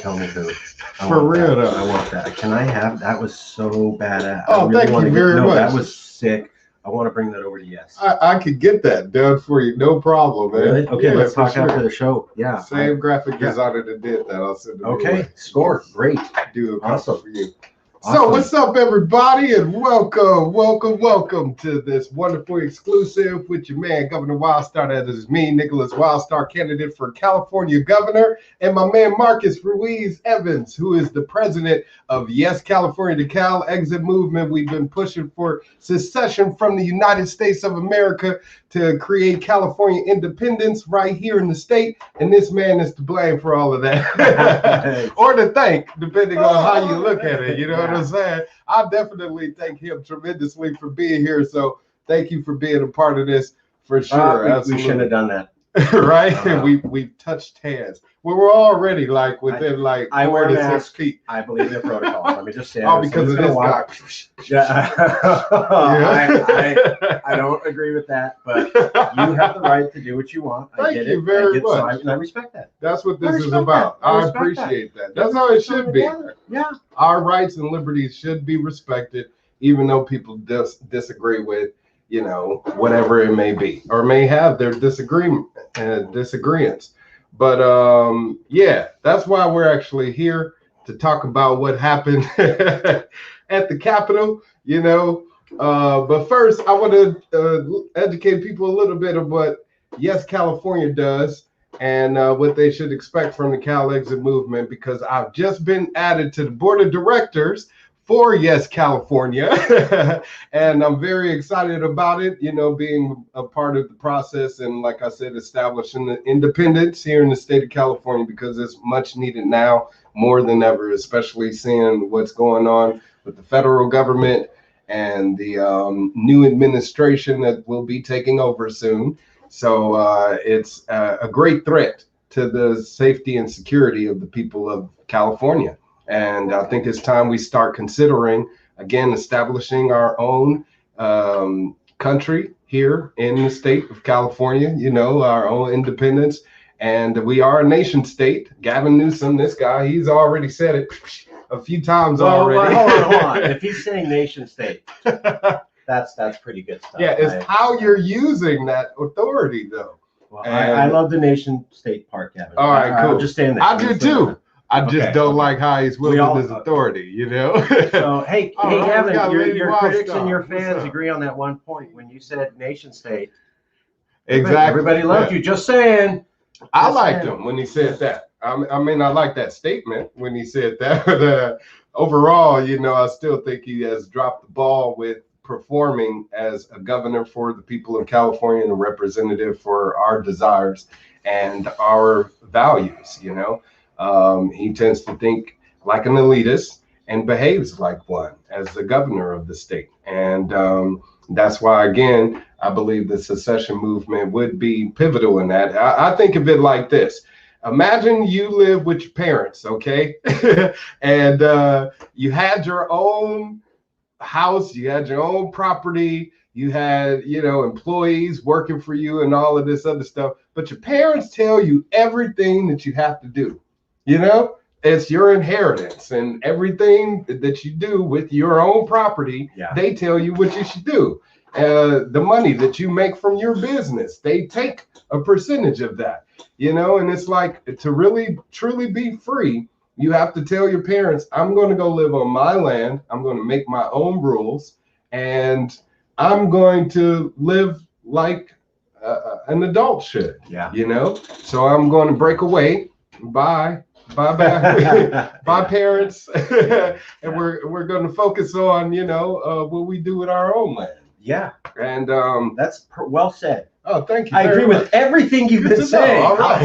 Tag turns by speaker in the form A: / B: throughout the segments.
A: tell me who.
B: For real though.
A: I want that. Can I have that? Was so badass.
B: Oh, really thank you very much.
A: That was sick. I want to bring that over to Yes.
B: I could get that done for you, no problem, man.
A: Really? Okay, let's talk after the show. Yeah.
B: Same graphic designer that did that. I'll send it.
A: Okay, score. Great.
B: Do it
A: awesome
B: for you. Awesome. So what's up, everybody, and welcome to this wonderful exclusive with your man, Governor Wildstar. That is me, Nickolas Wildstar, candidate for California governor, and my man Marcus Ruiz Evans, who is the president of YesCalifornia, the Cal Exit Movement. We've been pushing for secession from the United States of America to create California independence right here in the state, and this man is to blame for all of that, or to thank, depending on how you look at it. You know what I'm saying? I definitely thank him tremendously for being here. So thank you for being a part of this for sure.
A: We shouldn't have done that.
B: Right? We've touched hands. Well, we're already like within 4 to 6 feet.
A: I believe in protocol. Let me just say.
B: Oh, because of this guy.
A: I don't agree with that, but you have the right to do what you want.
B: Thank you very much.
A: I respect that.
B: That's what this is about. I appreciate that. That's how it should be.
A: Yeah.
B: Our rights and liberties should be respected, even though people disagree with, whatever it may be, or may have their disagreements. But yeah, that's why we're actually here, to talk about what happened at the Capitol, But first, I want to educate people a little bit of what YesCalifornia does and what they should expect from the Cal Exit Movement, because I've just been added to the board of directors for YesCalifornia, and I'm very excited about it, being a part of the process, and like I said, establishing the independence here in the state of California, because it's much needed now more than ever, especially seeing what's going on with the federal government and the new administration that will be taking over soon. So it's a great threat to the safety and security of the people of California. And I think it's time we start considering, again, establishing our own country here in the state of California, our own independence. And we are a nation state. Gavin Newsom, this guy, he's already said it a few times already.
A: Hold on. If he's saying nation state, that's pretty good stuff.
B: Yeah, it's how you're using that authority, though.
A: Well, I love the nation state part, Gavin.
B: All right, cool.
A: Just saying that.
B: I do too. I just don't like how he's wielding his authority,
A: So, hey, Gavin, your critics and your fans agree on that one point. When you said nation state,
B: exactly,
A: everybody loved you. Just saying.
B: I liked him when he said that. I mean, I like that statement when he said that. But overall, I still think he has dropped the ball with performing as a governor for the people of California and a representative for our desires and our values, He tends to think like an elitist and behaves like one as the governor of the state. And that's why, again, I believe the secession movement would be pivotal in that. I think of it like this. Imagine you live with your parents, okay? And you had your own house, you had your own property, you had, employees working for you and all of this other stuff. But your parents tell you everything that you have to do. It's your inheritance, and everything that you do with your own property, they tell you what you should do. The money that you make from your business, they take a percentage of that, and it's like, to really, truly be free, you have to tell your parents, I'm going to go live on my land. I'm going to make my own rules, and I'm going to live like an adult should, So I'm going to break away. Bye, parents. And we're going to focus on, what we do with our own land.
A: Yeah.
B: And
A: that's well said.
B: Oh, thank you.
A: I agree with everything you've been saying.
B: All right.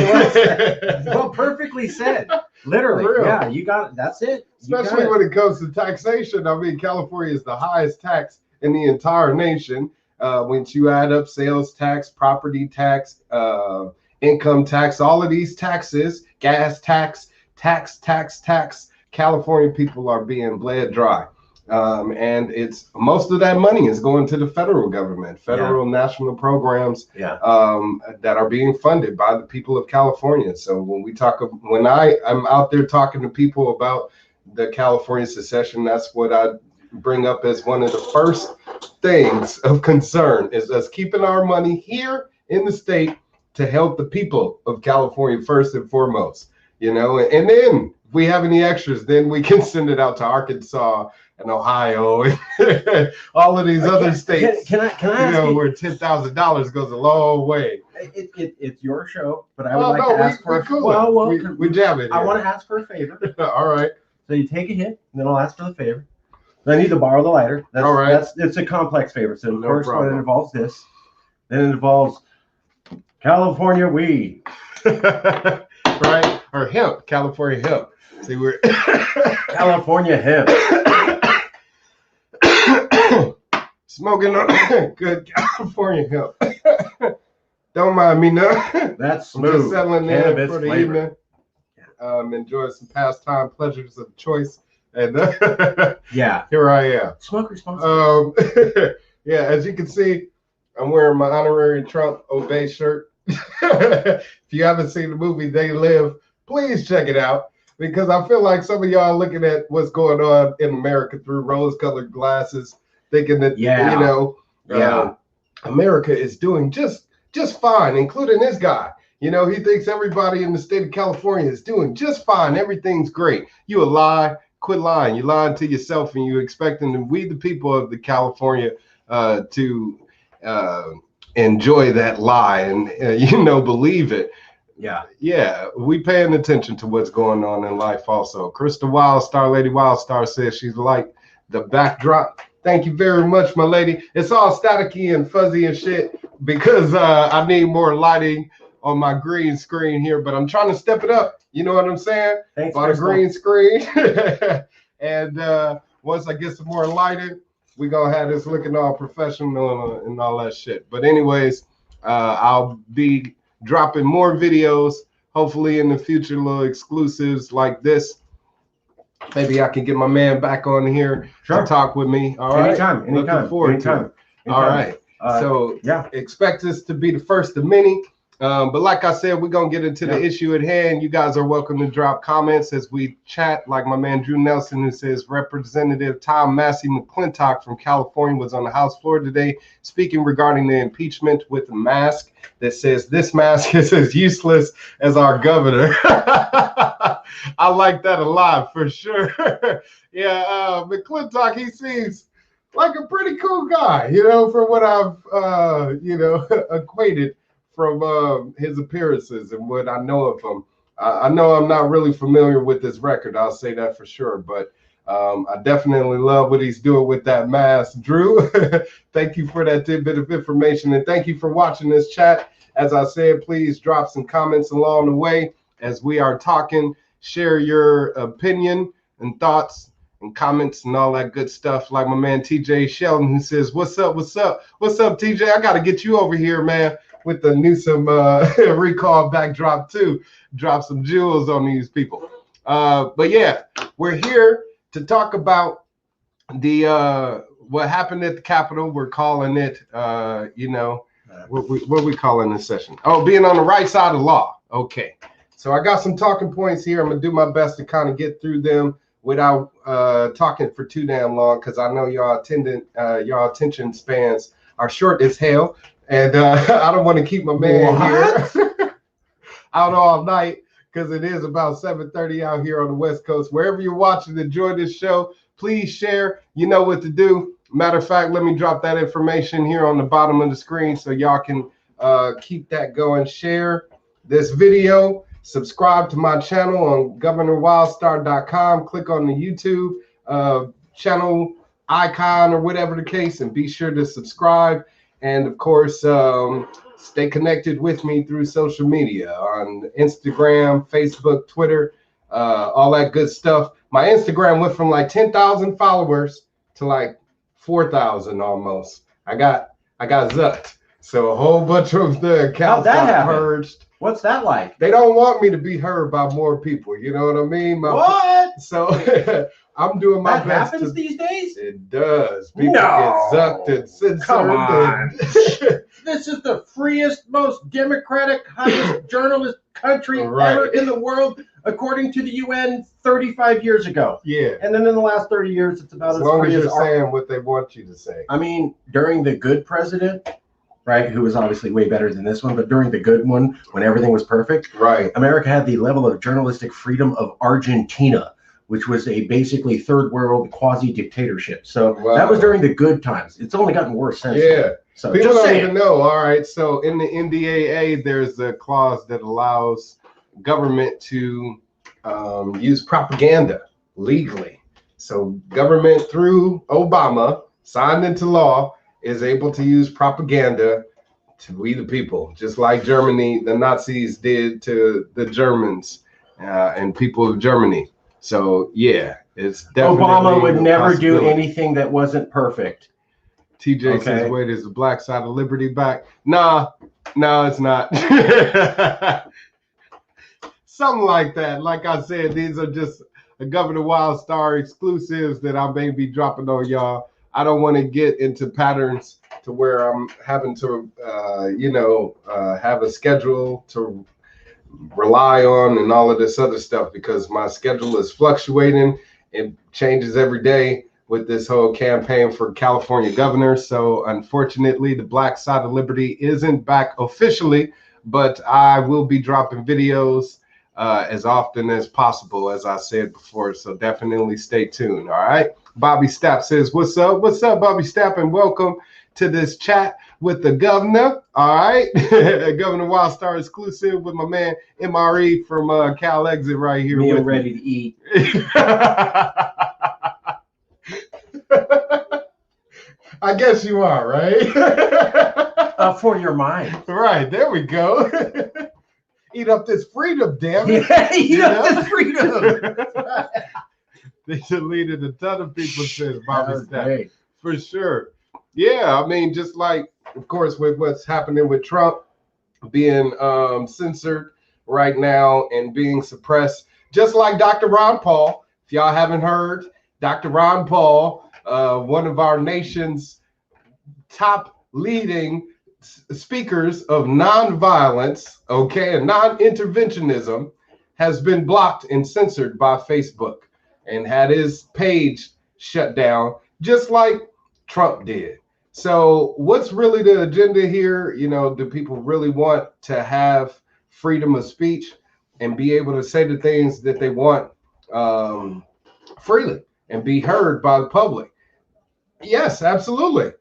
A: Well, perfectly said. Literally. Yeah, you got it. That's it.
B: Especially when it comes to taxation. I mean, California is the highest tax in the entire nation. Once you add up sales tax, property tax, income tax, all of these taxes, gas tax, California people are being bled dry. And it's most of that money is going to the federal government, federal national programs that are being funded by the people of California. So when I'm out there talking to people about the California secession, that's what I bring up as one of the first things of concern, is us keeping our money here in the state to help the people of California first and foremost, and then if we have any extras, then we can send it out to Arkansas and Ohio and all of these other states.
A: Can I ask you,
B: where $10,000 goes a long way.
A: It's your show, but I would like to ask for
B: we jam it.
A: I want to ask for a favor.
B: All right.
A: So you take a hit, and then I'll ask for the favor. Then I need to borrow the lighter.
B: All right.
A: It's a complex favor. So
B: No
A: first
B: problem.
A: one involves this. Then it involves California weed.
B: Right? Or hemp, California hemp. See, we're
A: California hemp.
B: smoking on good California hemp. Don't mind me now.
A: That's
B: I'm
A: smooth.
B: just settling in
A: Cannabis
B: for the
A: flavor.
B: evening. Enjoy some pastime pleasures of choice. And
A: Yeah.
B: here I am.
A: Smoke responsibly.
B: Yeah, as you can see, I'm wearing my honorary Trump Obey shirt. If you haven't seen the movie They Live, please check it out, because I feel like some of y'all looking at what's going on in America through rose-colored glasses, thinking that America is doing just fine, including this guy. He thinks everybody in the state of California is doing just fine. Everything's great. You a lie. Quit lying. You're lying to yourself, and you're expecting we, the people of the California, to enjoy that lie and believe it. Yeah, we paying attention to what's going on in life also. Krista Wildstar, Lady Wildstar, says she's like the backdrop. Thank you very much, my lady. It's all staticky and fuzzy and shit because I need more lighting on my green screen here, but I'm trying to step it up. You know what I'm saying?
A: Thanks,
B: Bought a green screen. And once I get some more lighting, we're going to have this looking all professional and all that shit. But anyways, I'll be dropping more videos, hopefully in the future, little exclusives like this. Maybe I can get my man back on here to talk with me. All right.
A: Anytime.
B: Looking forward to it. All right. So expect this to be the first of many. But like I said, we're going to get into the issue at hand. You guys are welcome to drop comments as we chat, like my man Drew Nelson, who says Representative Tom Massey McClintock from California was on the House floor today speaking regarding the impeachment with a mask that says this mask is as useless as our governor. I like that a lot, for sure. McClintock, he seems like a pretty cool guy, from what I've, acquainted from his appearances and what I know of him. I know I'm not really familiar with his record, I'll say that for sure, but I definitely love what he's doing with that mask. Drew, thank you for that tidbit of information, and thank you for watching this chat. As I said, please drop some comments along the way as we are talking. Share your opinion and thoughts and comments and all that good stuff, like my man TJ Sheldon, who says, what's up, TJ? I got to get you over here, man, with the Newsom recall backdrop too. Drop some jewels on these people. But yeah, we're here to talk about the what happened at the Capitol. We're calling it, what we calling this session? Oh, being on the right side of the law. Okay. So I got some talking points here. I'm gonna do my best to kind of get through them without talking for too damn long, because I know y'all attention spans are short as hell. And I don't want to keep my man here out all night, because it is about 7:30 out here on the West Coast. Wherever you're watching, enjoy this show. Please share. You know what to do. Matter of fact, let me drop that information here on the bottom of the screen so y'all can keep that going. Share this video. Subscribe to my channel on governorwildstar.com. Click on the YouTube channel icon or whatever the case, and be sure to subscribe. And of course, stay connected with me through social media on Instagram, Facebook, Twitter, all that good stuff. My Instagram went from like 10,000 followers to like 4,000 almost. I got zucked. So a whole bunch of the accounts got purged.
A: What's that like?
B: They don't want me to be heard by more people. You know what I mean?
A: What?
B: So I'm doing my
A: That
B: best.
A: happens these days?
B: It does. People
A: No.
B: get zucked and censored.
A: Come on. This is the freest, most democratic, highest journalist country ever in the world, according to the UN 35 years ago.
B: Yeah.
A: And then in the last 30 years, it's about
B: as long as you're saying what they want you to say.
A: I mean, during the good president, right, who was obviously way better than this one, but during the good one, when everything was perfect,
B: right,
A: America had the level of journalistic freedom of Argentina, which was a basically third world quasi dictatorship. So that was during the good times. It's only gotten worse since then. So
B: people don't even know. All right. So in the NDAA, there's a clause that allows government to use propaganda legally. So government through Obama signed into law is able to use propaganda to we the people, just like Germany, the Nazis did to the Germans and people of Germany. So yeah, it's definitely
A: Obama would never do anything that wasn't perfect.
B: TJ says, wait, is the black side of liberty back? Nah, it's not. Something like that. Like I said, these are just a Governor Wildstar exclusives that I may be dropping on y'all. I don't want to get into patterns to where I'm having to, have a schedule to rely on and all of this other stuff, because my schedule is fluctuating. It changes every day with this whole campaign for California governor. So unfortunately, the Black Side of Liberty isn't back officially, but I will be dropping videos as often as possible, as I said before. So definitely stay tuned. All right. Bobby Stapp says, what's up? What's up, Bobby Stapp? And welcome to this chat with the governor. All right. Governor Wildstar exclusive with my man MRE from Cal Exit right here.
A: Meal ready to eat.
B: I guess you are, right?
A: For your mind.
B: Right. There we go. Eat up this freedom, damn it.
A: Yeah, eat up this freedom.
B: They deleted a ton of people, says Bobby Stapp. For sure. Yeah, I mean, just like, of course, with what's happening with Trump being censored right now and being suppressed, just like Dr. Ron Paul. If y'all haven't heard, Dr. Ron Paul, one of our nation's top leading speakers of nonviolence, and non-interventionism, has been blocked and censored by Facebook and had his page shut down, just like Trump did. So what's really the agenda here? You know, do people really want to have freedom of speech and be able to say the things that they want freely and be heard by the public? Yes, absolutely.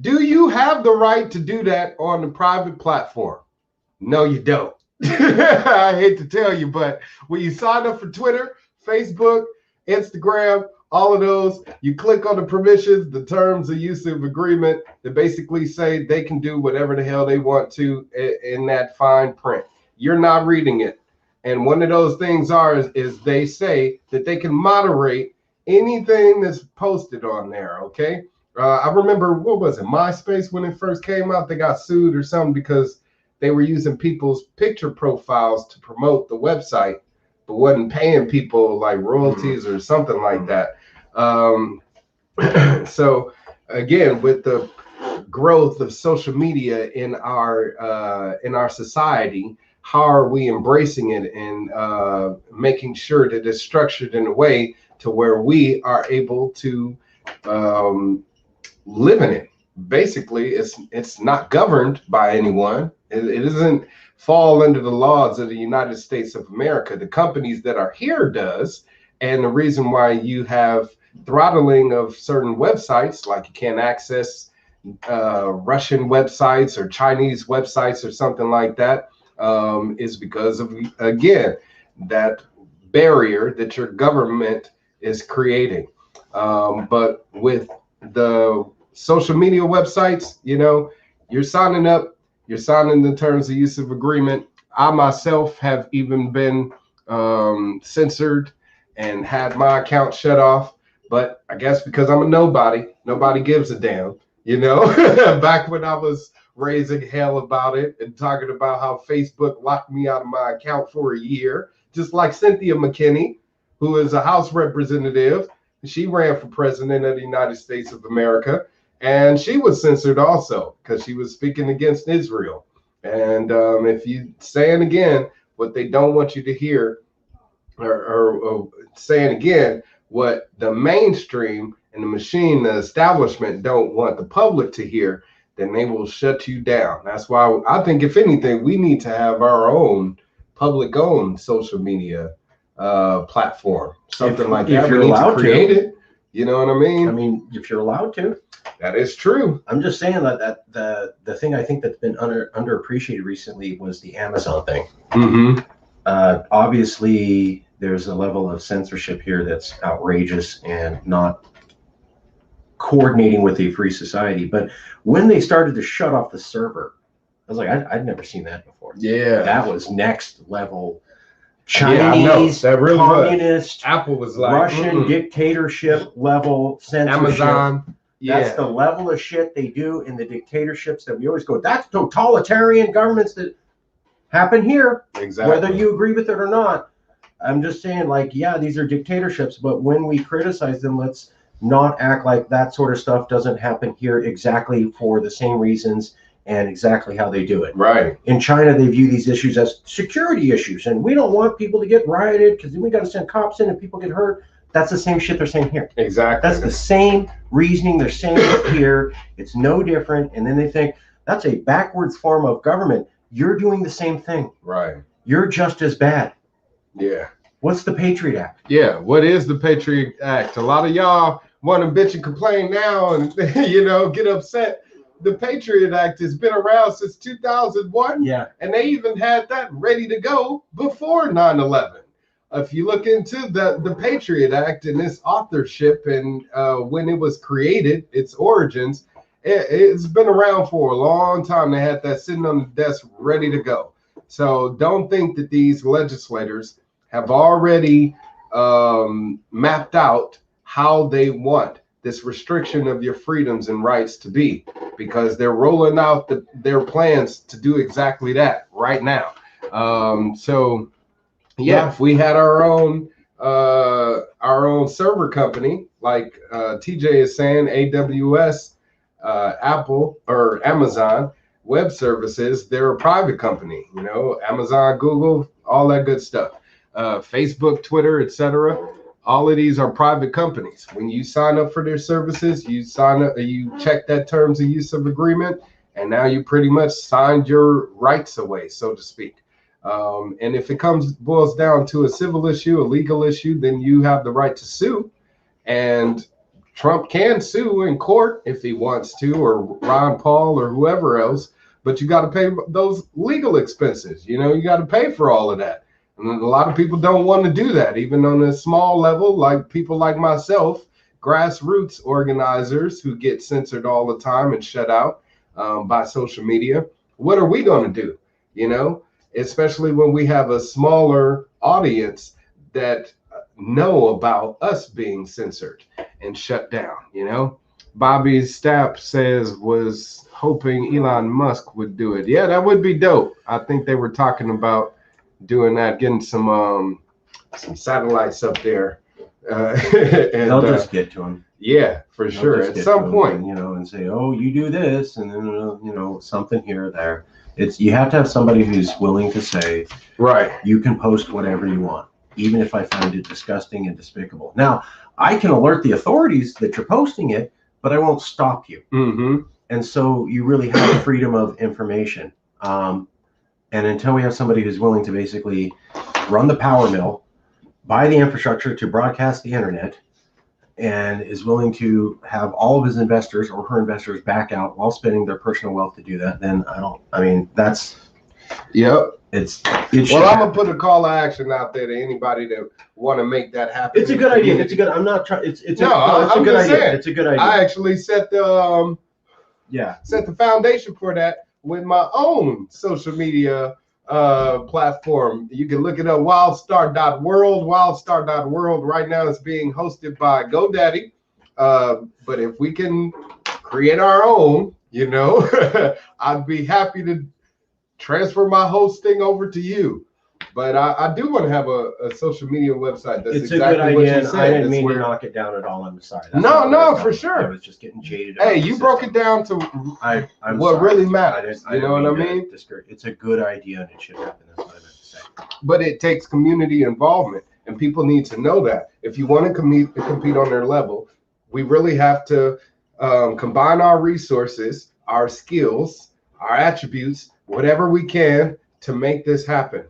B: Do you have the right to do that on a private platform? No, you don't. I hate to tell you, but when you sign up for Twitter, Facebook, Instagram, all of those, you click on the permissions, the terms of use of agreement that basically say they can do whatever the hell they want to in that fine print. You're not reading it. And one of those things is they say that they can moderate anything that's posted on there, okay? I remember, what was it, MySpace, when it first came out, they got sued or something because they were using people's picture profiles to promote the website, but wasn't paying people like royalties or something like that. So again, with the growth of social media in our society, how are we embracing it and making sure that it's structured in a way to where we are able to live in it? Basically, it's not governed by anyone. It doesn't fall under the laws of the United States of America. The companies that are here does, and the reason why you have throttling of certain websites, like you can't access Russian websites or Chinese websites or something like that, is because of, again, that barrier that your government is creating. But with the social media websites, you know, you're signing up, you're signing the terms of use of agreement. I myself have even been censored and had my account shut off, but I guess because I'm a nobody gives a damn, you know. Back when I was raising hell about it and talking about how Facebook locked me out of my account for a year, just like Cynthia McKinney, who is a House representative. She ran for president of the United States of America, and she was censored also because she was speaking against Israel. And if you saying again what they don't want you to hear, or saying again what the mainstream and the machine, the establishment don't want the public to hear, then they will shut you down. That's why I think, if anything, we need to have our own public-owned social media platform, something like that.
A: If you're
B: we need
A: allowed
B: to create it. You know what I mean?
A: I mean, if you're allowed to.
B: That is true.
A: I'm just saying that the thing I think that's been underappreciated recently was the Amazon thing.
B: Mm-hmm.
A: Obviously, there's a level of censorship here that's outrageous and not coordinating with a free society. But when they started to shut off the server, I was like, I'd never seen that before.
B: Yeah,
A: that was next level. Chinese,
B: that really
A: communist,
B: Apple was like
A: Russian dictatorship level censorship.
B: Amazon.
A: That's the level of shit they do in the dictatorships that we always go, that's totalitarian governments that happen here.
B: Exactly.
A: Whether you agree with it or not. I'm just saying, like, yeah, these are dictatorships, but when we criticize them, let's not act like that sort of stuff doesn't happen here exactly for the same reasons and exactly how they do it.
B: Right.
A: In China, they view these issues as security issues, and we don't want people to get rioted because then we got to send cops in and people get hurt. That's the same shit they're saying here.
B: Exactly.
A: That's the same reasoning they're saying here. It's no different. And then they think that's a backwards form of government. You're doing the same thing.
B: Right.
A: You're just as bad.
B: Yeah.
A: What's the Patriot Act?
B: Yeah. What is the Patriot Act? A lot of y'all want to bitch and complain now and, get upset. The Patriot Act has been around since 2001.
A: Yeah.
B: And they even had that ready to go before 9/11. If you look into the Patriot Act and its authorship and when it was created, its origins, it's been around for a long time. They had that sitting on the desk ready to go. So don't think that these legislators have already mapped out how they want this restriction of your freedoms and rights to be, because they're rolling out their plans to do exactly that right now. Yeah, if we had our own server company, like TJ is saying, AWS, Apple or Amazon Web Services, they're a private company. Amazon, Google, all that good stuff. Facebook, Twitter, etc. All of these are private companies. When you sign up for their services, you check that terms of use of agreement, and now you pretty much signed your rights away, so to speak. And if it boils down to a civil issue, a legal issue, then you have the right to sue. And Trump can sue in court if he wants to, or Ron Paul or whoever else, but you got to pay those legal expenses. You got to pay for all of that. And a lot of people don't want to do that, even on a small level, like people like myself, grassroots organizers who get censored all the time and shut out by social media. What are we going to do? Especially when we have a smaller audience that know about us being censored and shut down. Bobby Stapp was hoping Elon Musk would do it. Yeah, that would be dope. I think they were talking about doing that, getting some satellites up there. And
A: they'll just get to them.
B: Yeah, for sure. At some point,
A: and say, oh, you do this, and then something here or there. You have to have somebody who's willing to say,
B: right,
A: you can post whatever you want, even if I find it disgusting and despicable. Now, I can alert the authorities that you're posting it, but I won't stop you.
B: Mm-hmm.
A: And so you really have freedom of information. And until we have somebody who's willing to basically run the power mill, buy the infrastructure to broadcast the internet, and is willing to have all of his investors or her investors back out while spending their personal wealth to do that, then that's.
B: Yep.
A: It's
B: well, I'm gonna put a call to action out there to anybody that want to make that happen.
A: It's a good idea. It's a good. I'm not trying. It's a good idea. It's a good idea.
B: I actually set the foundation for that with my own social media platform. You can look it up, wildstar.world. Wildstar.world right now is being hosted by GoDaddy. But if we can create our own, you know, I'd be happy to transfer my hosting over to you. But I do want to have a social media website. That's
A: It's
B: exactly
A: a good
B: what
A: idea.
B: you said.
A: I didn't
B: It's
A: mean
B: where...
A: to knock it down at all. I'm sorry. That's
B: No,
A: not what I was
B: for
A: going
B: sure.
A: I was just getting jaded.
B: Hey, you broke it down to
A: I'm
B: what
A: sorry.
B: really matters.
A: I
B: You know what I
A: didn't
B: mean?
A: It's a good idea and it should happen. That's what I meant to say.
B: But it takes community involvement, and people need to know that. If you want to compete on their level, we really have to combine our resources, our skills, our attributes, whatever we can to make this happen,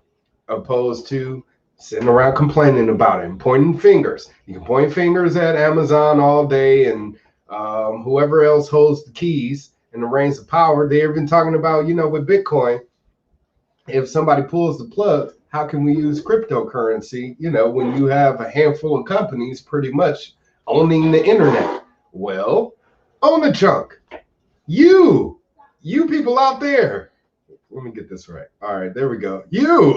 B: opposed to sitting around complaining about it and pointing fingers. You can point fingers at Amazon all day and whoever else holds the keys and the reins of power. They've been talking about, with Bitcoin, if somebody pulls the plug, how can we use cryptocurrency, when you have a handful of companies pretty much owning the internet? Well, own the chunk. You people out there. Let me get this right. All right, there we go. You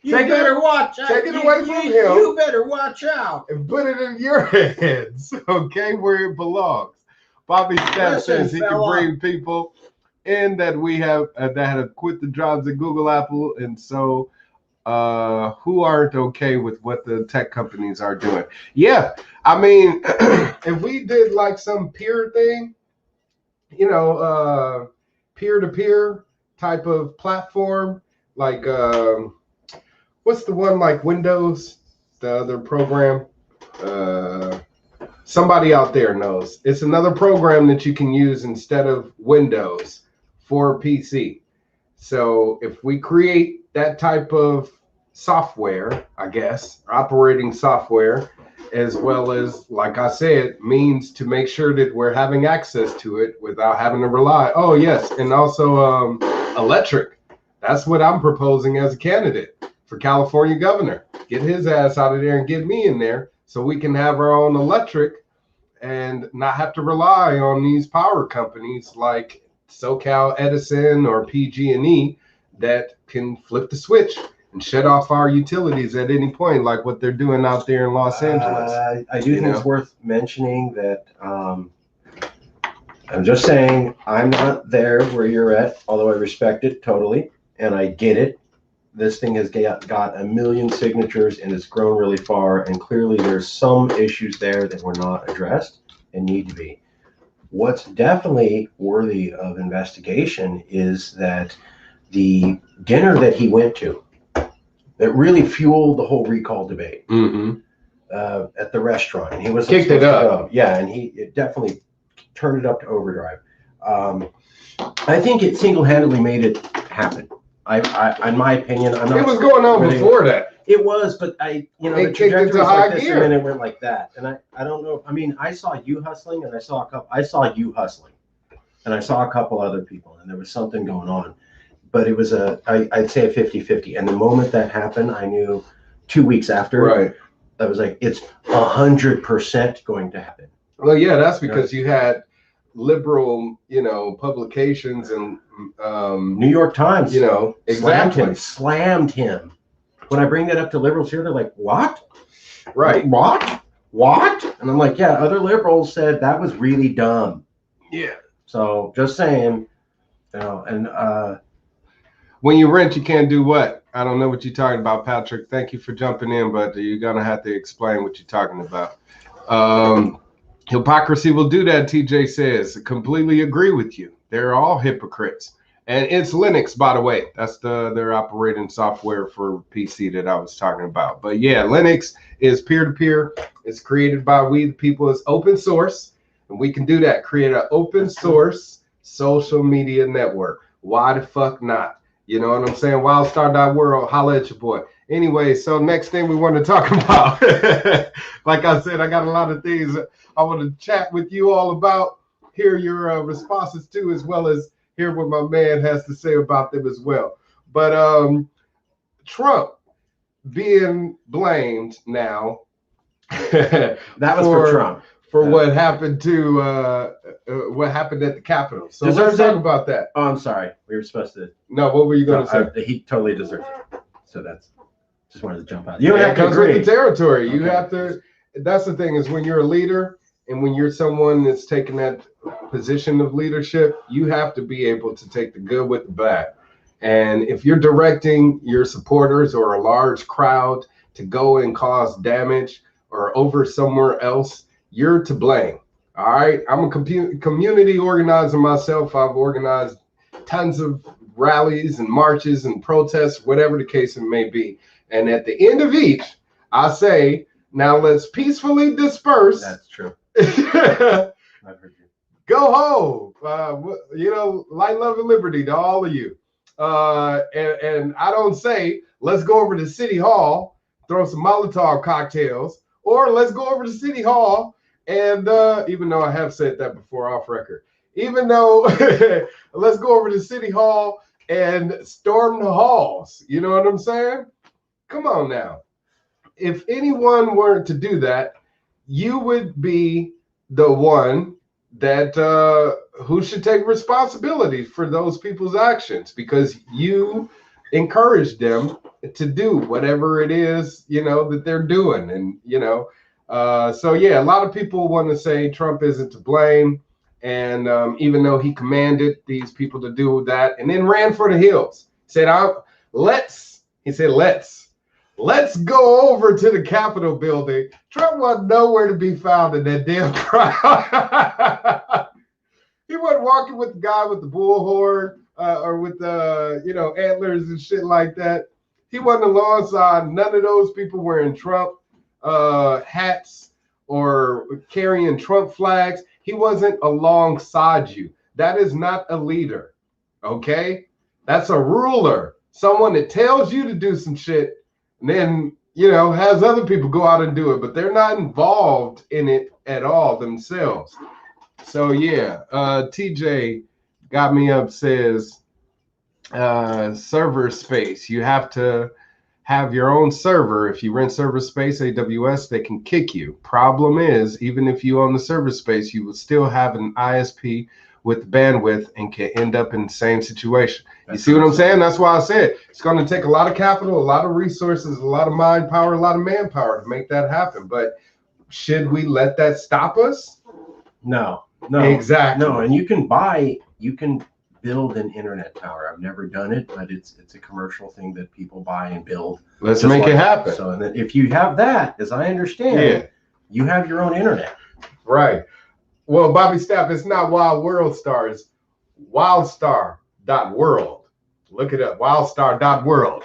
A: better watch out.
B: Take it away from him.
A: You better watch out.
B: And put it in your hands, okay, where it belongs. Bobby Stat says he can bring people in that we have that have quit the jobs at Google, Apple, and so who aren't okay with what the tech companies are doing. Yeah, I mean, if we did like some peer thing, peer-to-peer type of platform, like what's the one like Windows, the other program? Somebody out there knows. It's another program that you can use instead of Windows for PC. So if we create that type of software, I guess, operating software, as well as, like I said, means to make sure that we're having access to it without having to rely. Oh, yes. And also electric. That's what I'm proposing as a candidate for California governor. Get his ass out of there and get me in there so we can have our own electric and not have to rely on these power companies like SoCal Edison or PG&E that can flip the switch and shut off our utilities at any point, like what they're doing out there in Los Angeles.
A: I do think it's worth mentioning that I'm just saying I'm not there where you're at, although I respect it totally, and I get it. This thing has got 1 million signatures and it's grown really far, and clearly there's some issues there that were not addressed and need to be. What's definitely worthy of investigation is that the dinner that he went to, that really fueled the whole recall debate at the restaurant. And he was
B: kicked it up.
A: Yeah, and it definitely turned it up to overdrive. I think it single-handedly made it happen. In my opinion, I'm not.
B: It was going on before that.
A: It was, but the trajectory was like this, and then it went like that. And I don't know. I mean, I saw you hustling, and I saw you hustling, and I saw a couple other people, and there was something going on. But it was I'd say a 50-50. And the moment that happened, I knew 2 weeks after.
B: Right.
A: I was like, it's 100% going to happen.
B: Well, yeah, that's because you had liberal, publications and
A: New York Times,
B: exactly
A: slammed him. When I bring that up to liberals here, they're like, "What?
B: Right?
A: What?" And I'm like, "Yeah." Other liberals said that was really dumb.
B: Yeah.
A: So just saying, and
B: when you rent, you can't do what? I don't know what you're talking about, Patrick. Thank you for jumping in, but you're gonna have to explain what you're talking about. Hypocrisy will do that, TJ says. I completely agree with you. They're all hypocrites. And it's Linux, by the way. That's their operating software for PC that I was talking about. But yeah, Linux is peer-to-peer. It's created by we the people. It's open source. And we can do that. Create an open source social media network. Why the fuck not? You know what I'm saying? Wildstar.world. Holla at your boy. Anyway, so next thing we want to talk about. Like I said, I got a lot of things I want to chat with you all about. Hear your responses too, as well as hear what my man has to say about them as well. But Trump being blamed now.
A: That was for Trump.
B: For what happened to what happened at the Capitol. So let's talk about that.
A: Oh, I'm sorry. We were supposed to.
B: No, what were you going to say?
A: He totally deserves it. So just wanted to jump out. You don't have to
B: comes
A: agree.
B: With the territory. You have to. That's the thing is when you're a leader and when you're someone that's taking that position of leadership, you have to be able to take the good with the bad. And if you're directing your supporters or a large crowd to go and cause damage or over somewhere else, you're to blame. All right. I'm a community organizer myself. I've organized tons of rallies and marches and protests, whatever the case it may be. And at the end of each, I say, now let's peacefully disperse.
A: That's true.
B: I've
A: heard you.
B: Go home. Light, love, and liberty to all of you. And I don't say, let's go over to City Hall, throw some Molotov cocktails, or let's go over to City Hall. And even though I have said that before off record, even though let's go over to City Hall and storm the halls. You know what I'm saying? Come on now. If anyone were to do that, you would be the one that who should take responsibility for those people's actions, because you encouraged them to do whatever it is, that they're doing. And, so yeah, a lot of people want to say Trump isn't to blame. And even though he commanded these people to do that and then ran for the hills, let's go over to the Capitol building. Trump wasn't nowhere to be found in that damn crowd. He wasn't walking with the guy with the bullhorn or with the, antlers and shit like that. He wasn't alongside none of those people wearing Trump hats or carrying Trump flags. He wasn't alongside you. That is not a leader, okay? That's a ruler, someone that tells you to do some shit and then, has other people go out and do it, but they're not involved in it at all themselves. So, yeah, TJ got me up, says, server space. You have to have your own server. If you rent server space, AWS, they can kick you. Problem is, even if you own the server space, you will still have an ISP with bandwidth and can end up in the same situation. You see what I'm saying? That's why I said it's going to take a lot of capital, a lot of resources, a lot of mind power, a lot of manpower to make that happen. But should we let that stop us?
A: No,
B: exactly.
A: No, and you can build an internet tower. I've never done it, but it's a commercial thing that people buy and build.
B: Let's make it happen.
A: So, and then if you have that, as I understand, you have your own internet.
B: Right. Well, Bobby Stapp, it's not Wildstar, it's Wildstar.world. Look it up, Wildstar.world.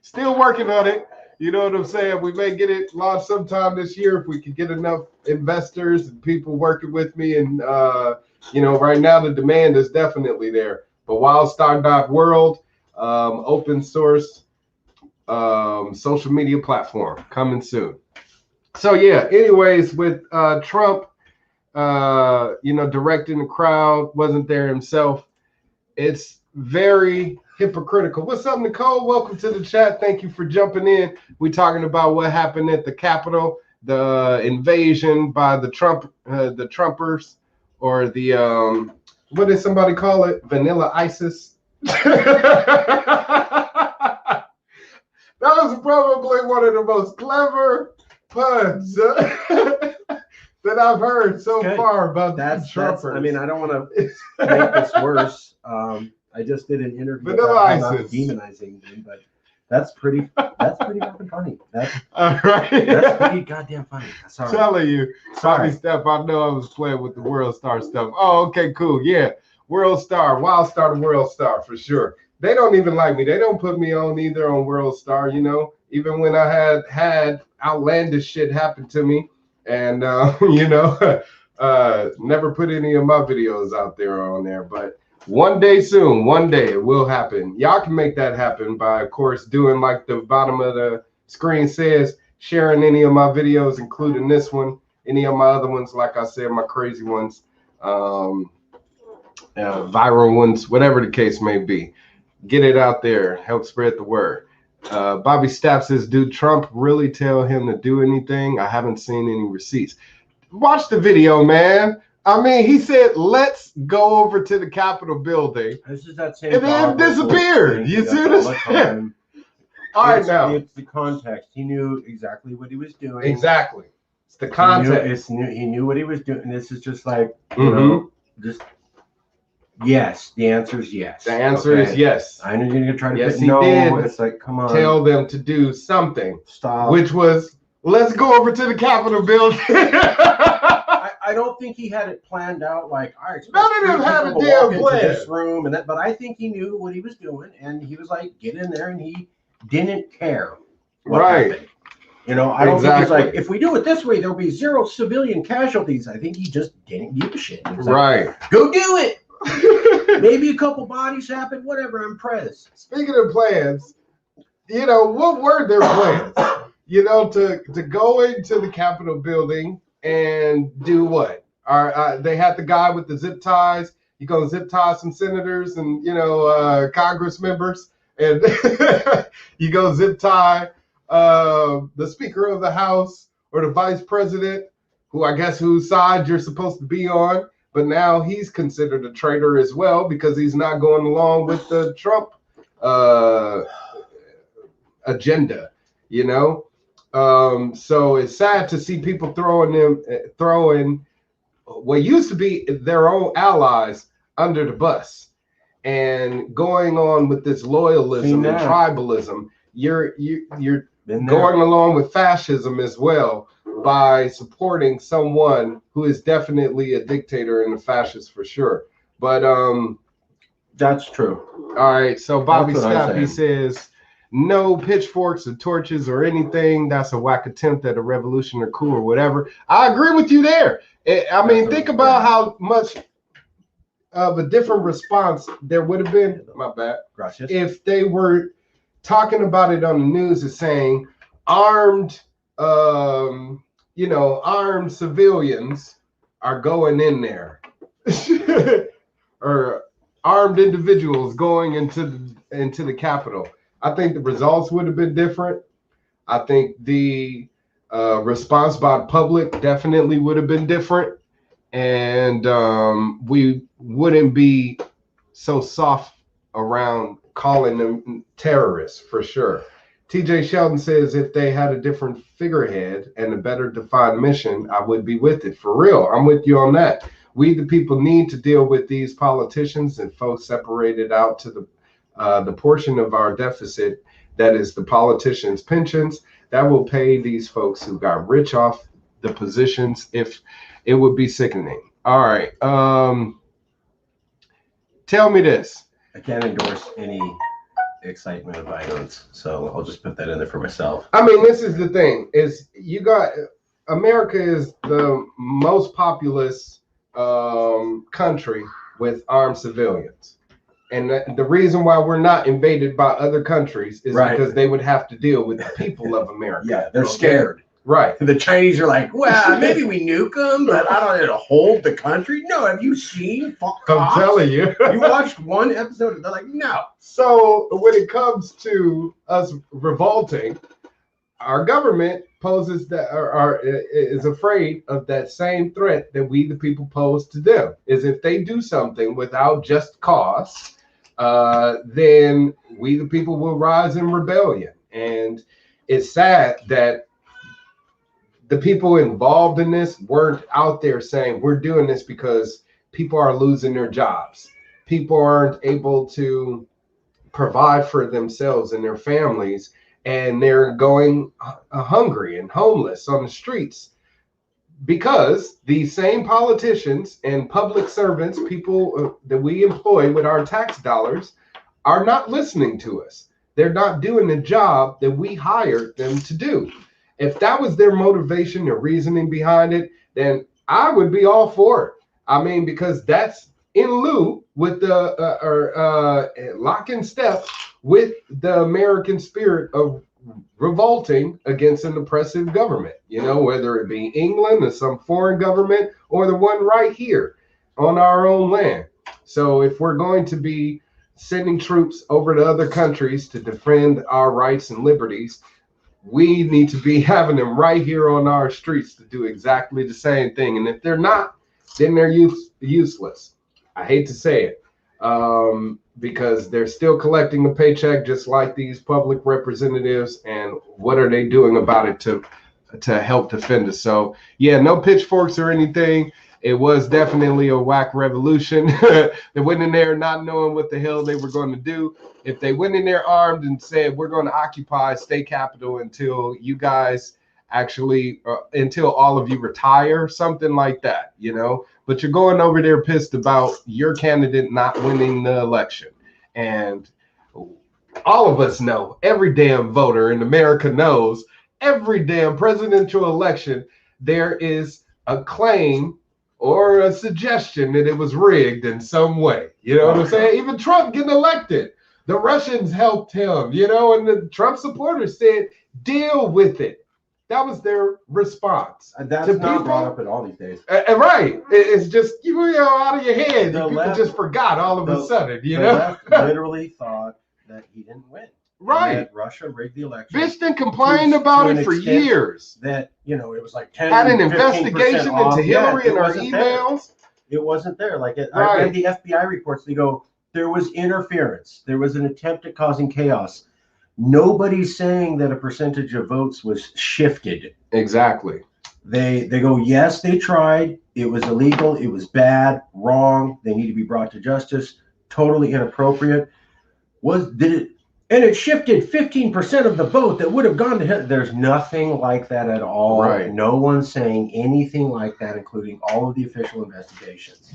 B: Still working on it. You know what I'm saying? We may get it launched sometime this year if we can get enough investors and people working with me. And, right now the demand is definitely there. But Wildstar.world, open source social media platform coming soon. So, yeah, anyways, with Trump, directing the crowd, wasn't there himself. It's very hypocritical. What's up, Nicole? Welcome to the chat. Thank you for jumping in. We're talking about what happened at the Capitol, the invasion by the Trumpers, or the what did somebody call it? Vanilla ISIS. That was probably one of the most clever puns that I've heard so far about the Trumpers.
A: I mean, I don't want to make this worse. I just did an interview
B: about
A: not demonizing them, but that's pretty fucking funny. That's pretty goddamn funny. Sorry.
B: Telling you, Bobby Steph, I know I was playing with the Worldstar stuff. Oh, okay, cool. Yeah, Wildstar to Worldstar for sure. They don't even like me. They don't put me on either on Worldstar, even when I had outlandish shit happen to me. And, never put any of my videos out there on there. But one day soon, it will happen. Y'all can make that happen by, of course, doing like the bottom of the screen says, sharing any of my videos, including this one, any of my other ones, like I said, my crazy ones, viral ones, whatever the case may be. Get it out there. Help spread the word. Bobby Stapp says, did Trump really tell him to do anything? I haven't seen any receipts. Watch the video, man. I mean, he said, let's go over to the Capitol building.
A: This is that same
B: and then disappeared. You see what I'm saying? All right, now.
A: It's the context. He knew exactly what he was doing.
B: Exactly. It's the context.
A: He knew what he was doing. This is just like, you know, just yes. The answer is yes.
B: The answer is yes.
A: I know you're gonna try to.
B: Yes,
A: put,
B: he
A: no,
B: did.
A: It's like, come on.
B: Tell them to do something.
A: Stop.
B: Which was, let's go over to the Capitol building.
A: I don't think he had it planned out. Like, I expect
B: none of them had a damn plan.
A: This room and that, but I think he knew what he was doing, and he was like, get in there, and he didn't care. What happened. You know, I don't think he's like, if we do it this way, there'll be 0 civilian casualties. I think he just didn't give a shit.
B: Right.
A: Like, go do it. Maybe a couple bodies happen. Whatever. I'm pressed.
B: Speaking of plans, you know, what were their plans? You know, to go into the Capitol building and do what? They had the guy with the zip ties. You go zip tie some senators and, you know, Congress members, and you go zip tie the Speaker of the House or the Vice President, who I guess whose side you're supposed to be on, but now he's considered a traitor as well because he's not going along with the Trump agenda, you know. So it's sad to see people throwing what used to be their own allies under the bus and going on with this loyalism and tribalism. You're going along with fascism as well by supporting someone who is definitely a dictator and a fascist for sure. But
A: that's true.
B: All right, so Bobby Snappy says, no pitchforks or torches or anything. That's a whack attempt at a revolution or coup or whatever. I agree with you there. I mean, think about how much of a different response there would have been. My bad. Gracias. If they were talking about it on the news as saying armed, you know, armed civilians are going in there, or armed individuals going into the Capitol. I think the results would have been different. I think the response by the public definitely would have been different. And we wouldn't be so soft around calling them terrorists for sure. TJ Sheldon says, if they had a different figurehead and a better defined mission, I would be with it. For real, I'm with you on that. We, the people, need to deal with these politicians and folks separated out to the portion of our deficit that is the politicians' pensions that will pay these folks who got rich off the positions. If it would be sickening. All right. Tell me this.
A: I can't endorse any excitement of violence, so I'll just put that in there for myself.
B: I mean, this is the thing: is you got America is the most populous country with armed civilians. And the reason why we're not invaded by other countries is because they would have to deal with the people of America.
A: Yeah, they're scared.
B: Right.
A: The Chinese are like, well, maybe we nuke them, but I don't know to hold the country. No, have you seen Fox?
B: I'm telling you.
A: You watched one episode and they're like, no.
B: So when it comes to us revolting, our government poses that is afraid of that same threat that we the people pose to them. Is if they do something without just cause, then we the people will rise in rebellion. And it's sad that the people involved in this weren't out there saying we're doing this because people are losing their jobs. People aren't able to provide for themselves and their families, and they're going hungry and homeless on the streets because these same politicians and public servants, people that we employ with our tax dollars, are not listening to us. They're not doing the job that we hired them to do. If that was their motivation, their reasoning behind it, then I would be all for it. I mean, because that's in lieu with the lock in step with the American spirit of revolting against an oppressive government, you know, whether it be England or some foreign government or the one right here on our own land. So if we're going to be sending troops over to other countries to defend our rights and liberties, we need to be having them right here on our streets to do exactly the same thing. And if they're not, then they're useless. I hate to say it, because they're still collecting a paycheck just like these public representatives. And what are they doing about it to to help defend us. So yeah, no pitchforks or anything. It was definitely a whack revolution. They went in there not knowing what the hell they were going to do. If they went in there armed and said, we're going to occupy state capitol until you guys actually, until all of you retire, something like that, you know, but you're going over there pissed about your candidate not winning the election. And all of us know, every damn voter in America knows, every damn presidential election, there is a claim or a suggestion that it was rigged in some way. You know what I'm saying? Even Trump getting elected, the Russians helped him, you know, and the Trump supporters said, deal with it. That was their response.
A: That's not people brought up in all these days.
B: Right. It's just, you know, out of your head. People just forgot all of a sudden, you know?
A: Left literally thought that he didn't win.
B: Right.
A: That Russia rigged the election.
B: Bitch been complaining about it for years.
A: That, you know, it was like 10
B: had an investigation
A: off.
B: into Hillary and her emails.
A: It wasn't there. Like, I read the FBI reports. They go, there was interference. There was an attempt at causing chaos. Nobody's saying that a percentage of votes was shifted.
B: Exactly.
A: They go, yes, they tried. It was illegal. It was bad, wrong. They need to be brought to justice. Totally inappropriate. And it shifted 15% of the vote that would have gone to him. There's nothing like that at all.
B: Right.
A: No one's saying anything like that, including all of the official investigations.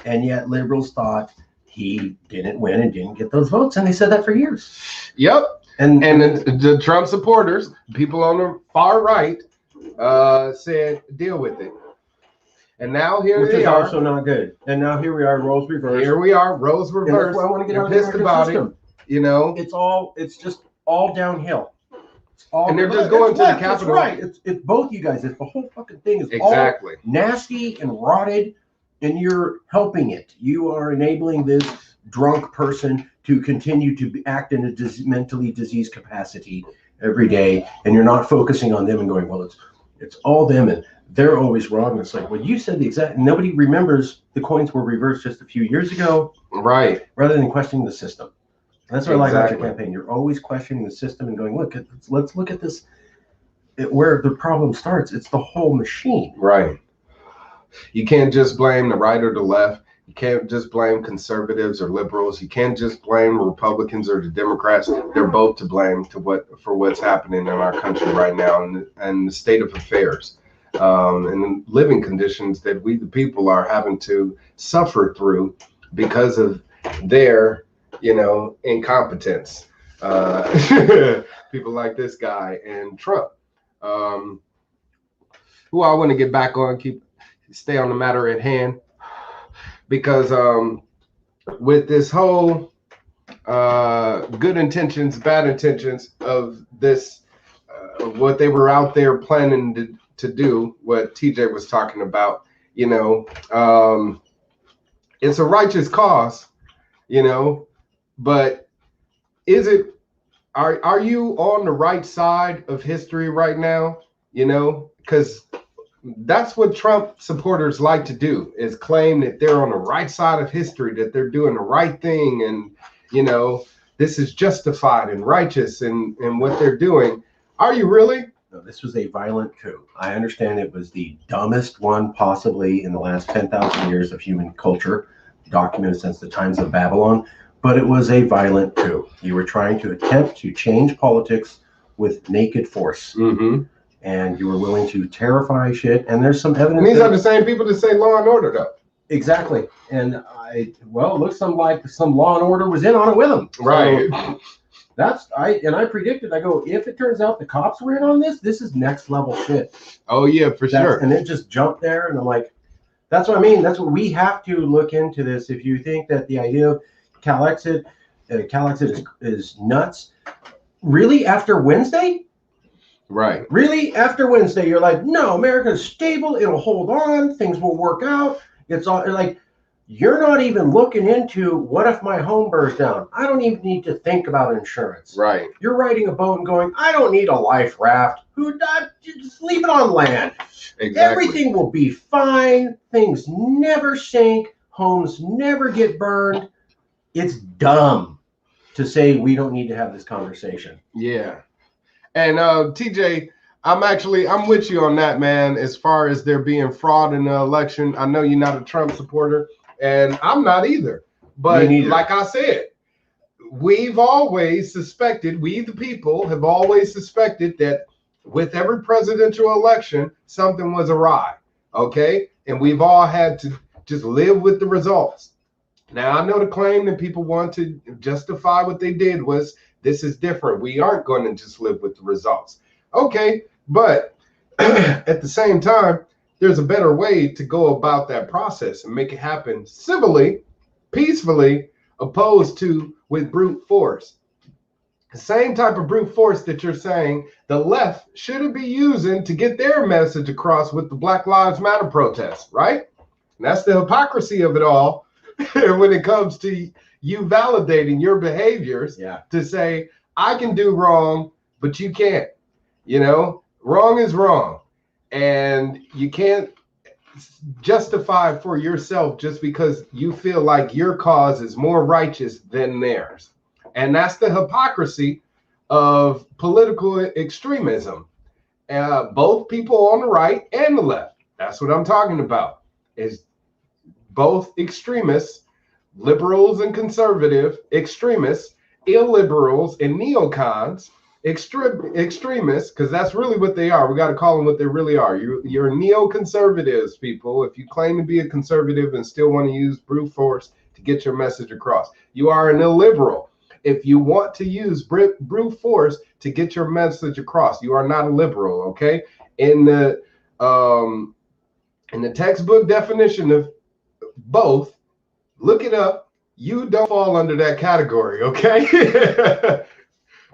A: And yet liberals thought he didn't win and didn't get those votes. And they said that for years.
B: Yep. And the Trump supporters, people on the far right, said, deal with it. And now here
A: Which
B: they
A: is
B: are.
A: also not good. And now here we are, roles reversed.
B: Here we are, roles reversed.
A: I want to get
B: They're
A: out
B: pissed
A: of
B: about
A: system.
B: it. You know,
A: it's just all downhill. It's all,
B: and they're just going to the Capitol.
A: It's right. It's both you guys. It's the whole fucking thing is
B: exactly
A: all nasty and rotted, and you're helping it. You are enabling this drunk person to continue to act in a mentally diseased capacity every day, and you're not focusing on them and going, well, it's all them and they're always wrong. And it's like, well, you said the exact. Nobody remembers the coins were reversed just a few years ago,
B: right?
A: Rather than questioning the system. That's what I like about your campaign. You're always questioning the system and going, look, let's look at this. Where the problem starts, it's the whole machine.
B: Right. You can't just blame the right or the left. You can't just blame conservatives or liberals. You can't just blame Republicans or the Democrats. They're both to blame for what's happening in our country right now and the state of affairs and the living conditions that we, the people, are having to suffer through because of their, you know, incompetence. People like this guy and Trump, who I want to get back on, stay on the matter at hand, because with this whole good intentions, bad intentions of this, what they were out there planning to do, what TJ was talking about, you know, it's a righteous cause, you know, but are you on the right side of history right now? You know, because that's what Trump supporters like to do, is claim that they're on the right side of history, that they're doing the right thing. And, you know, this is justified and righteous in what they're doing. Are you really?
A: No, this was a violent coup. I understand it was the dumbest one possibly in the last 10,000 years of human culture, documented since the times of Babylon, but it was a violent coup. You were trying to attempt to change politics with naked force.
B: Mm-hmm.
A: And you were willing to terrify shit. And there's some evidence.
B: These are the same people that say law and order, though.
A: Exactly. And it looks like some law and order was in on it with them.
B: Right.
A: So I predicted, I go, if it turns out the cops were in on this is next level shit.
B: Oh yeah, for sure.
A: And it just jumped there. And I'm like, that's what I mean. That's what we have to look into this. If you think that the idea of Calexit is nuts, really after Wednesday?
B: Right.
A: Really, after Wednesday, you're like, no, America's stable. It'll hold on. Things will work out. It's all like, you're not even looking into what if my home burns down? I don't even need to think about insurance.
B: Right.
A: You're riding a boat and going, I don't need a life raft. Who died? Just leave it on land.
B: Exactly.
A: Everything will be fine. Things never sink. Homes never get burned. It's dumb to say we don't need to have this conversation.
B: Yeah. And TJ, I'm with you on that, man. As far as there being fraud in the election, I know you're not a Trump supporter, and I'm not either. But like I said, we've always suspected, we the people have always suspected that with every presidential election, something was awry. Okay, and we've all had to just live with the results. Now, I know the claim that people want to justify what they did was this is different. We aren't going to just live with the results. Okay, but at the same time, there's a better way to go about that process and make it happen civilly, peacefully, opposed to with brute force. The same type of brute force that you're saying the left shouldn't be using to get their message across with the Black Lives Matter protests, right? And that's the hypocrisy of it all when it comes to you validating your behaviors to say, I can do wrong, but you can't. You know, wrong is wrong. And you can't justify for yourself just because you feel like your cause is more righteous than theirs. And that's the hypocrisy of political extremism. Both people on the right and the left. That's what I'm talking about. Is both extremists, liberals and conservative, extremists, illiberals and neocons, extremists, because that's really what they are. We got to call them what they really are. You're neoconservatives, people. If you claim to be a conservative and still want to use brute force to get your message across, you are an illiberal. If you want to use brute force to get your message across, you are not a liberal. Okay, in the textbook definition of both, look it up. You don't fall under that category, okay?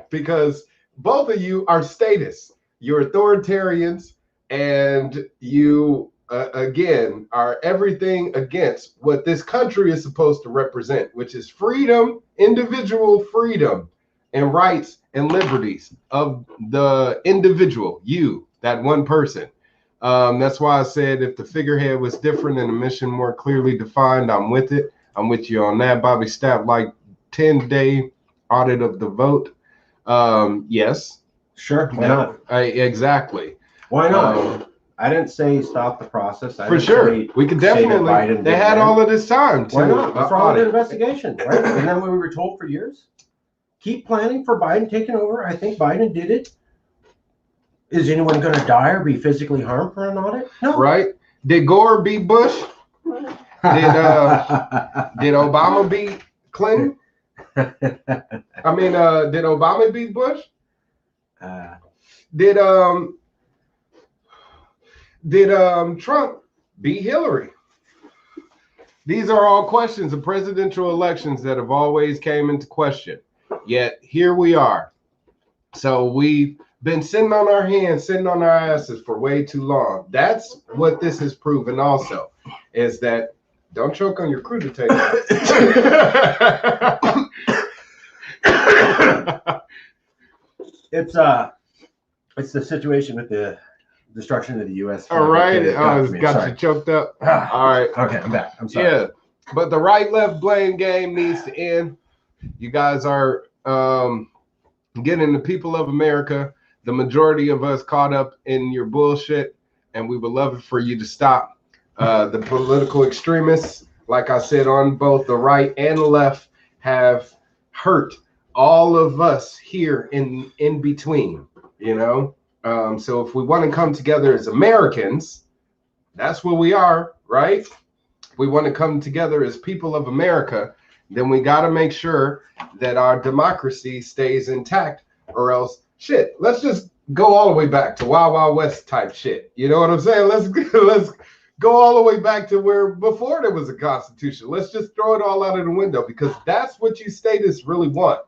B: Because both of you are statists. You're authoritarians, and you, again, are everything against what this country is supposed to represent, which is freedom, individual freedom, and rights and liberties of the individual, you, that one person. That's why I said if the figurehead was different and the mission more clearly defined, I'm with it. I'm with you on that. Bobby Stapp, like 10-day audit of the vote. Yes.
A: Sure. Why not?
B: Exactly.
A: Why not? I didn't say stop the process.
B: For sure. We could definitely. They had all of this time.
A: Why not? What's wrong with the investigation, right? And then we were told for years, keep planning for Biden taking over. I think Biden did it. Is anyone going to die or be physically harmed for an audit? No.
B: Right? Did Gore beat Bush? Did Obama beat Clinton? I mean, did Obama beat Bush? Did Trump beat Hillary? These are all questions of presidential elections that have always came into question. Yet here we are. So we've been sitting on our hands, sitting on our asses for way too long. That's what this has proven also, is that don't choke on your crudité.
A: It's the situation with the destruction of the U.S.
B: All right. Oh, it's got you choked up. All right.
A: Okay, I'm back. I'm sorry.
B: Yeah, but the right-left blame game needs to end. You guys are getting the people of America, the majority of us, caught up in your bullshit, and we would love it for you to stop. The political extremists, like I said, on both the right and the left, have hurt all of us here in between, you know? So if we want to come together as Americans, that's what we are, right? We want to come together as people of America, then we got to make sure that our democracy stays intact, or else, shit, let's just go all the way back to Wild Wild West type shit. You know what I'm saying? Let's go all the way back to where before there was a constitution. Let's just throw it all out of the window, because that's what you statists really want.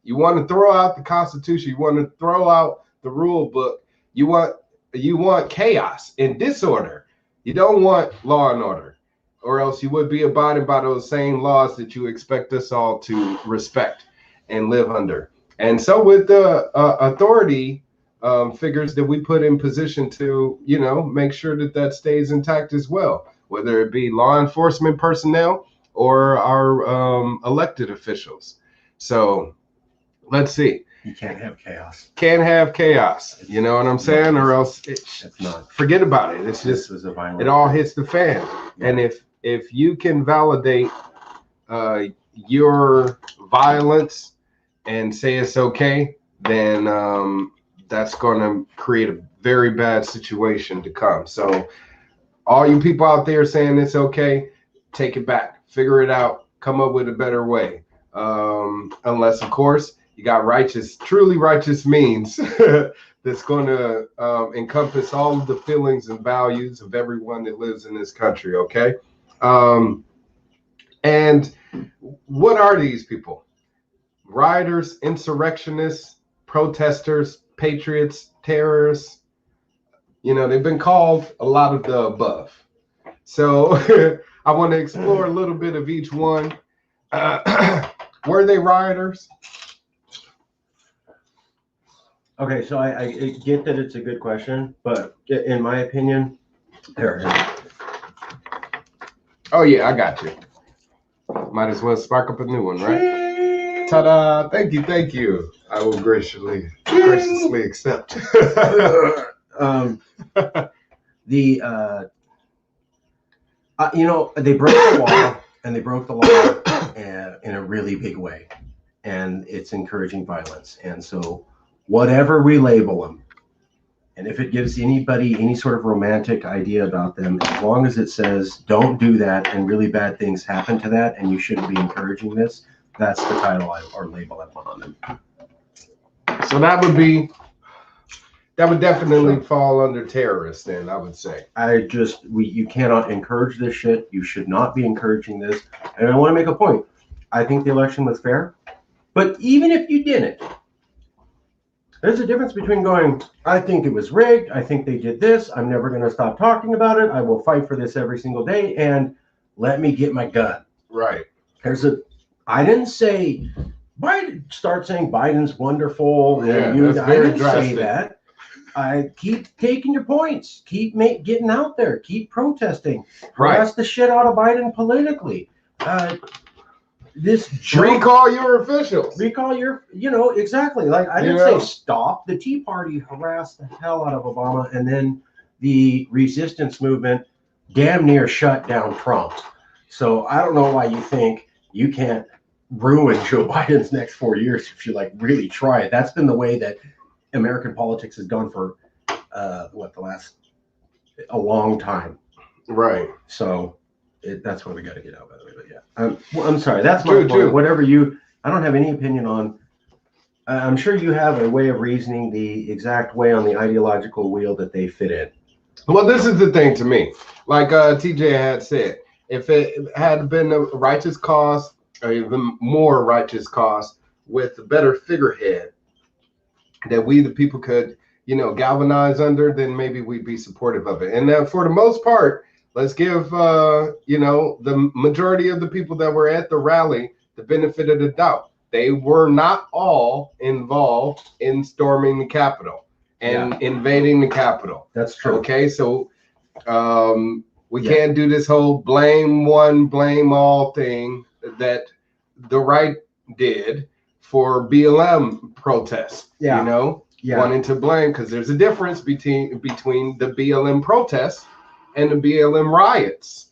B: You want to throw out the Constitution. You want to throw out the rule book. You want chaos and disorder. You don't want law and order, or else you would be abiding by those same laws that you expect us all to respect and live under. And so with the authority figures that we put in position to, you know, make sure that that stays intact as well, whether it be law enforcement personnel or our elected officials. So let's see.
A: You can't have chaos.
B: Can't have chaos. You know what I'm saying? Or else
A: It's not.
B: forget about it. It's just
A: was a violent.
B: It all hits the fan.
A: Yeah.
B: And if you can validate your violence and say it's okay, then that's going to create a very bad situation to come. So all you people out there saying it's okay, take it back, figure it out, come up with a better way. Unless, of course, you got truly righteous means that's going to encompass all of the feelings and values of everyone that lives in this country. Okay. And what are these people? Rioters, insurrectionists, protesters, patriots, terrorists. You know, they've been called a lot of the above. So I want to explore a little bit of each one. Were they rioters?
A: Okay, so I get that it's a good question, but in my opinion,
B: Oh yeah, I got you. Might as well spark up a new one, right? Ta-da! Thank you. I will graciously accept.
A: They broke the law, and they broke the law in a really big way, and it's encouraging violence. And so, whatever we label them, and if it gives anybody any sort of romantic idea about them, as long as it says don't do that and really bad things happen to that, and you shouldn't be encouraging this, that's the title or label I put on them.
B: So that would definitely fall under terrorist, then I would say.
A: You cannot encourage this shit. You should not be encouraging this. And I want to make a point. I think the election was fair, but even if you didn't, there's a difference between going, I think it was rigged, I think they did this, I'm never going to stop talking about it, I will fight for this every single day, and let me get my gun.
B: Right.
A: I didn't say, start saying Biden's wonderful.
B: Yeah,
A: I didn't say that. I keep taking your points, keep getting out there, keep protesting, harass the shit out of Biden politically.
B: Recall your officials.
A: Exactly. Like I didn't say stop. The Tea Party harassed the hell out of Obama, and then the resistance movement damn near shut down Trump. So I don't know why you think you can't ruin Joe Biden's next 4 years if you really try it. That's been the way that American politics has gone for a long time.
B: Right.
A: So that's what we got to get out, by the way. But yeah, I'm sorry. That's my point. Whatever I don't have any opinion on. I'm sure you have a way of reasoning the exact way on the ideological wheel that they fit in.
B: Well, this is the thing to me. Like TJ had said, if it had been a righteous cause, or even more righteous cause, with a better figurehead that we, the people, could, galvanize under, then maybe we'd be supportive of it. And for the most part, let's give, the majority of the people that were at the rally the benefit of the doubt. They were not all involved in storming the Capitol and invading the Capitol.
A: That's true.
B: Okay, so we can't do this whole blame one, blame all thing that the right did for BLM protests. Wanting to blame, because there's a difference between the BLM protests and the BLM riots.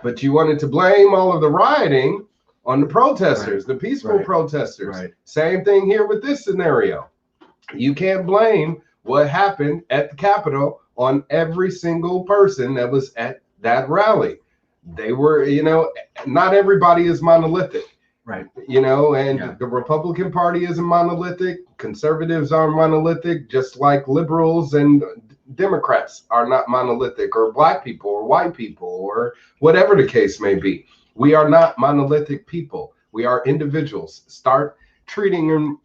B: But you wanted to blame all of the rioting on the protesters, the peaceful protesters. Right. Same thing here with this scenario. You can't blame what happened at the Capitol on every single person that was at that rally. They were, not everybody is monolithic.
A: Right.
B: The Republican Party isn't monolithic. Conservatives are monolithic, just like liberals and Democrats are not monolithic, or black people or white people or whatever the case may be. We are not monolithic people. We are individuals. Start treating and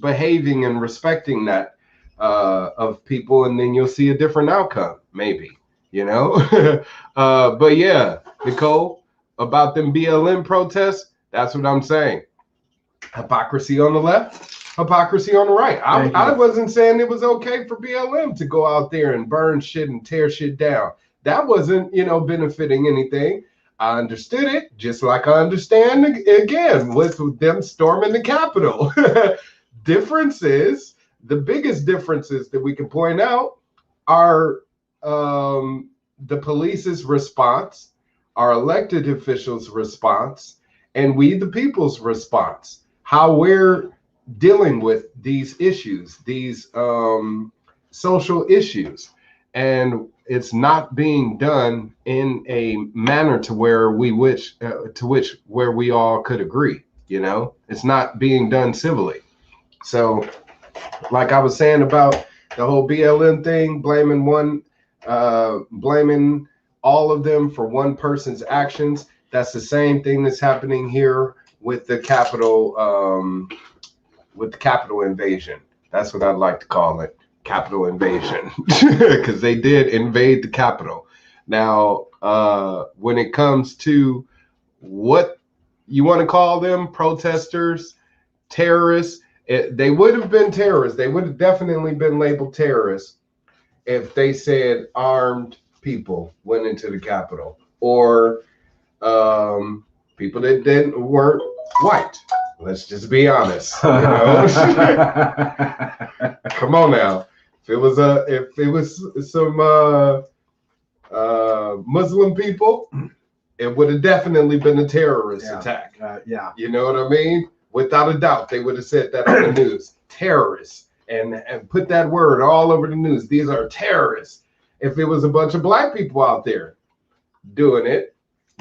B: behaving and respecting that of people, and then you'll see a different outcome, maybe, But yeah, Nicole, about them BLM protests, that's what I'm saying. Hypocrisy on the left, hypocrisy on the right. I wasn't saying it was okay for BLM to go out there and burn shit and tear shit down. That wasn't, benefiting anything. I understood it, just like I understand again with them storming the Capitol. differences, the biggest differences that we can point out are the police's response, our elected officials' response, and we the people's response. How we're dealing with these issues, these social issues, and it's not being done in a manner to where we where we all could agree. You know, it's not being done civilly. So, like I was saying about the whole BLM thing, blaming all of them for one person's actions. That's the same thing that's happening here with the Capitol invasion. That's what I'd like to call it, Capitol invasion, because they did invade the Capitol. Now, when it comes to what you want to call them, protesters, terrorists, they would have been terrorists. They would have definitely been labeled terrorists if they said armed people went into the Capitol, or people that weren't white. Let's just be honest. You know? Come on now. If it was some Muslim people, it would have definitely been a terrorist attack.
A: Yeah.
B: You know what I mean? Without a doubt, they would have said that on the news. Terrorists. And put that word all over the news. These are terrorists. If it was a bunch of black people out there doing it,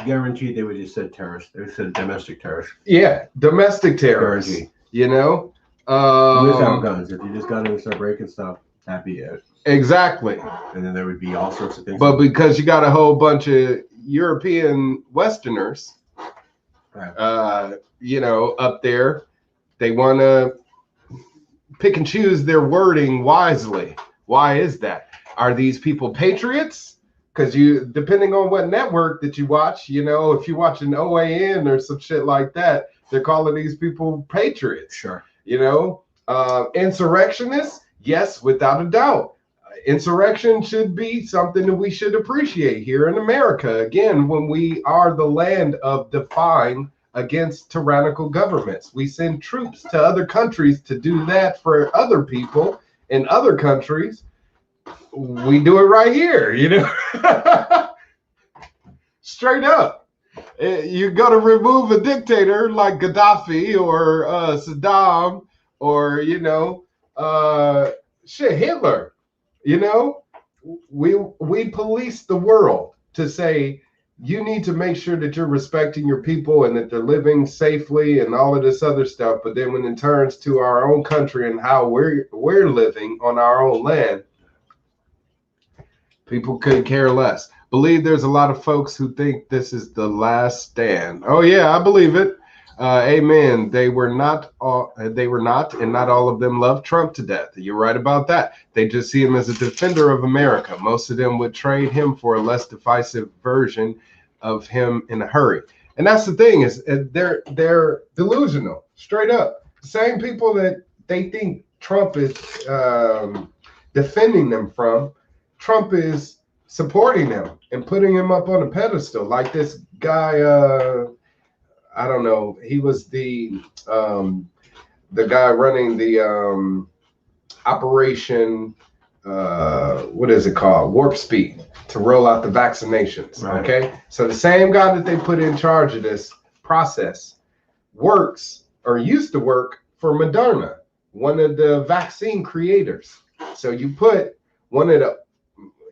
A: guaranteed they would have said terrorists. They would have said domestic terrorists.
B: Yeah, domestic terrorists.
A: Guaranteed.
B: You know?
A: Without guns. If you just got in and start breaking stuff, that'd be it.
B: Exactly.
A: And then there would be all sorts of things.
B: But because you got a whole bunch of European Westerners,
A: right.
B: You know, up there, they want to pick and choose their wording wisely. Why is that? Are these people patriots? Because depending on what network that you watch, you know, if you watch an OAN or some shit like that, they're calling these people patriots.
A: Sure.
B: You know, insurrectionists, yes, without a doubt. Insurrection should be something that we should appreciate here in America. Again, when we are the land of defying against tyrannical governments, we send troops to other countries to do that for other people in other countries. We do it right here, you know. Straight up. You got to remove a dictator like Gaddafi or Saddam or, you know, Hitler. You know, we police the world to say you need to make sure that you're respecting your people and that they're living safely and all of this other stuff. But then when it turns to our own country and how we're living on our own land, people couldn't care less. Believe there's a lot of folks who think this is the last stand. Oh yeah, I believe it. Amen. They were not, and not all of them love Trump to death. You're right about that. They just see him as a defender of America. Most of them would trade him for a less divisive version of him in a hurry. And that's the thing, is they're delusional, straight up. The same people that they think Trump is defending them from, Trump is supporting them and putting him up on a pedestal. Like this guy, I don't know. He was the guy running the operation. What is it called? Warp Speed, to roll out the vaccinations.
A: Right.
B: Okay, so the same guy that they put in charge of this process works or used to work for Moderna, one of the vaccine creators. So you put one of the,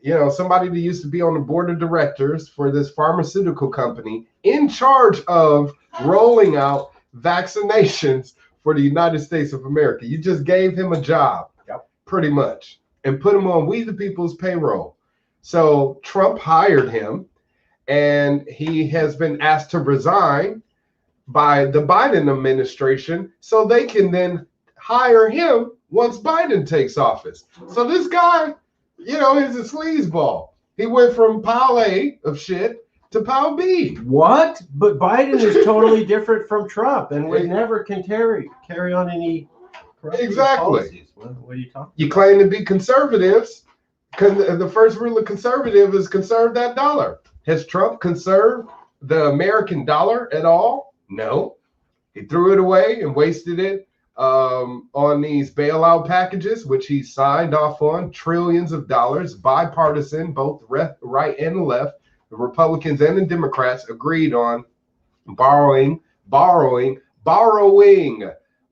B: you know, somebody that used to be on the board of directors for this pharmaceutical company in charge of rolling out vaccinations for the United States of America. You just gave him a job, pretty much, and put him on we the people's payroll. So Trump hired him, and he has been asked to resign by the Biden administration so they can then hire him once Biden takes office. So this guy, you know, is a sleazeball. He went from pile A of shit to pile B.
A: What? But Biden is totally different from Trump, and we never can carry on any
B: exactly.
A: What are you talking about?
B: You claim to be conservatives, because the first rule of conservative is conserve that dollar. Has Trump conserved the American dollar at all? No. He threw it away and wasted it on these bailout packages, which he signed off on, trillions of dollars, bipartisan, both right and the left, the Republicans and the Democrats agreed on borrowing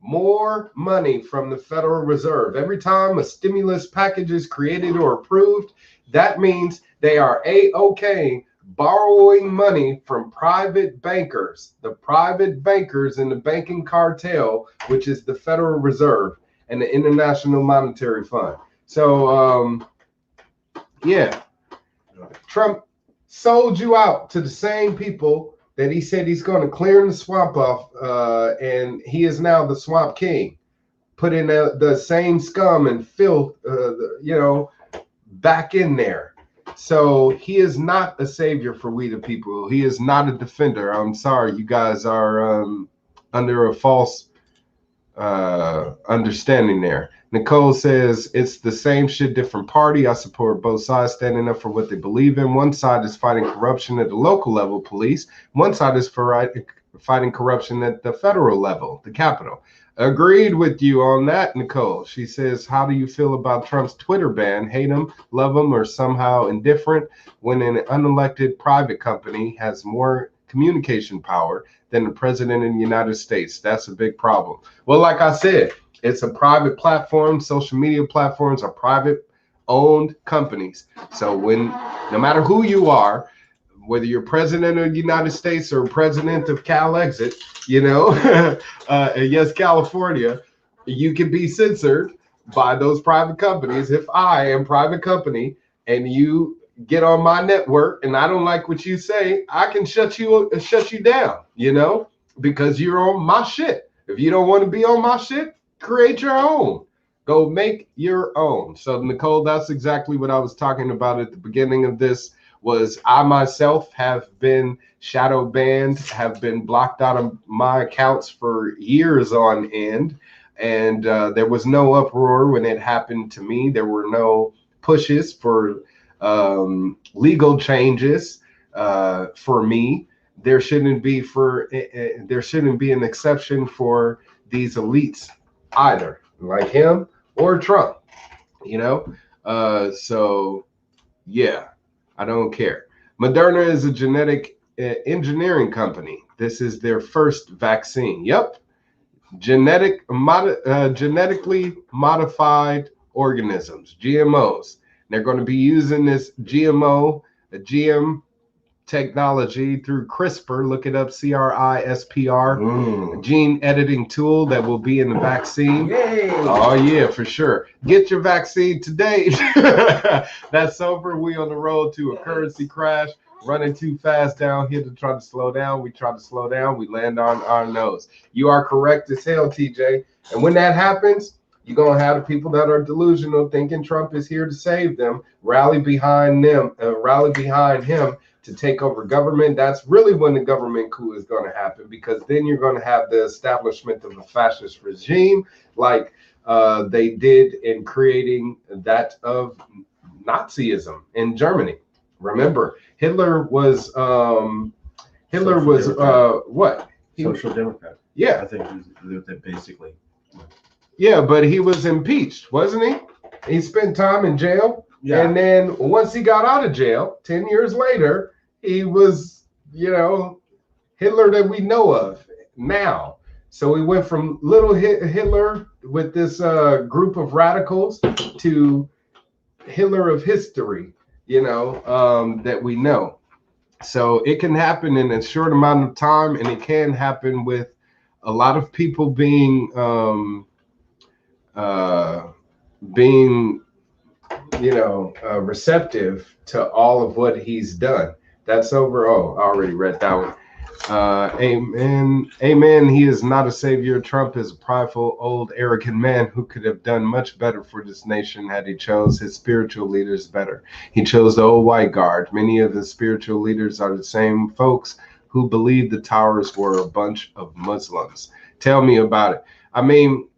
B: more money from the Federal Reserve. Every time a stimulus package is created or approved, that means they are A-OK borrowing money from private bankers, the private bankers in the banking cartel, which is the Federal Reserve and the International Monetary Fund. So, yeah, Trump sold you out to the same people that he said he's going to clear the swamp off, and he is now the swamp king, putting the same scum and filth, back in there. So he is not a savior for we the people. He is not a defender. I'm sorry, you guys are under a false understanding there. Nicole says, it's the same shit, different party. I support both sides standing up for what they believe in. One side is fighting corruption at the local level, police. One side is for fighting corruption at the federal level, the Capitol. Agreed with you on that, Nicole. She says, how do you feel about Trump's Twitter ban? Hate him, love him, or somehow indifferent when an unelected private company has more communication power than the president in the United States? That's a big problem. Well, like I said, it's a private platform. Social media platforms are private owned companies. So no matter who you are, whether you're president of the United States or president of CalExit, YesCalifornia, you can be censored by those private companies. If I am private company and you get on my network and I don't like what you say, I can shut you down, because you're on my shit. If you don't want to be on my shit, create your own. Go make your own. So Nicole, that's exactly what I was talking about at the beginning of this. Was I myself have been shadow banned, have been blocked out of my accounts for years on end. And there was no uproar when it happened to me. There were no pushes for legal changes for me. There shouldn't be an exception for these elites either, like him or Trump, so yeah, I don't care. Moderna is a genetic engineering company. This is their first vaccine. Yep. Genetically modified organisms, GMOs. They're going to be using this GM technology through CRISPR. Look it up, CRISPR, gene editing tool that will be in the vaccine.
A: Yay.
B: Oh yeah, for sure. Get your vaccine today. That's over. We on the road to a currency crash, running too fast down here to try to slow down. We try to slow down, we land on our nose. You are correct as hell, TJ. And when that happens, you're going to have the people that are delusional, thinking Trump is here to save them, rally behind him to take over government. That's really when the government coup is going to happen, because then you're going to have the establishment of a fascist regime like they did in creating that of Nazism in Germany. Remember, Hitler was what?
A: Social Democrat.
B: Yeah.
A: I think that basically.
B: Yeah, but he was impeached, wasn't he? He spent time in jail. Yeah. And then once he got out of jail, 10 years later, he was, Hitler that we know of now. So we went from little Hitler with this group of radicals to Hitler of history, that we know. So it can happen in a short amount of time, and it can happen with a lot of people being receptive to all of what he's done. That's over. Oh, I already read that one. Amen. He is not a savior. Trump is a prideful, old, arrogant man who could have done much better for this nation had he chose his spiritual leaders better. He chose the old white guard. Many of the spiritual leaders are the same folks who believed the towers were a bunch of Muslims. Tell me about it. I mean,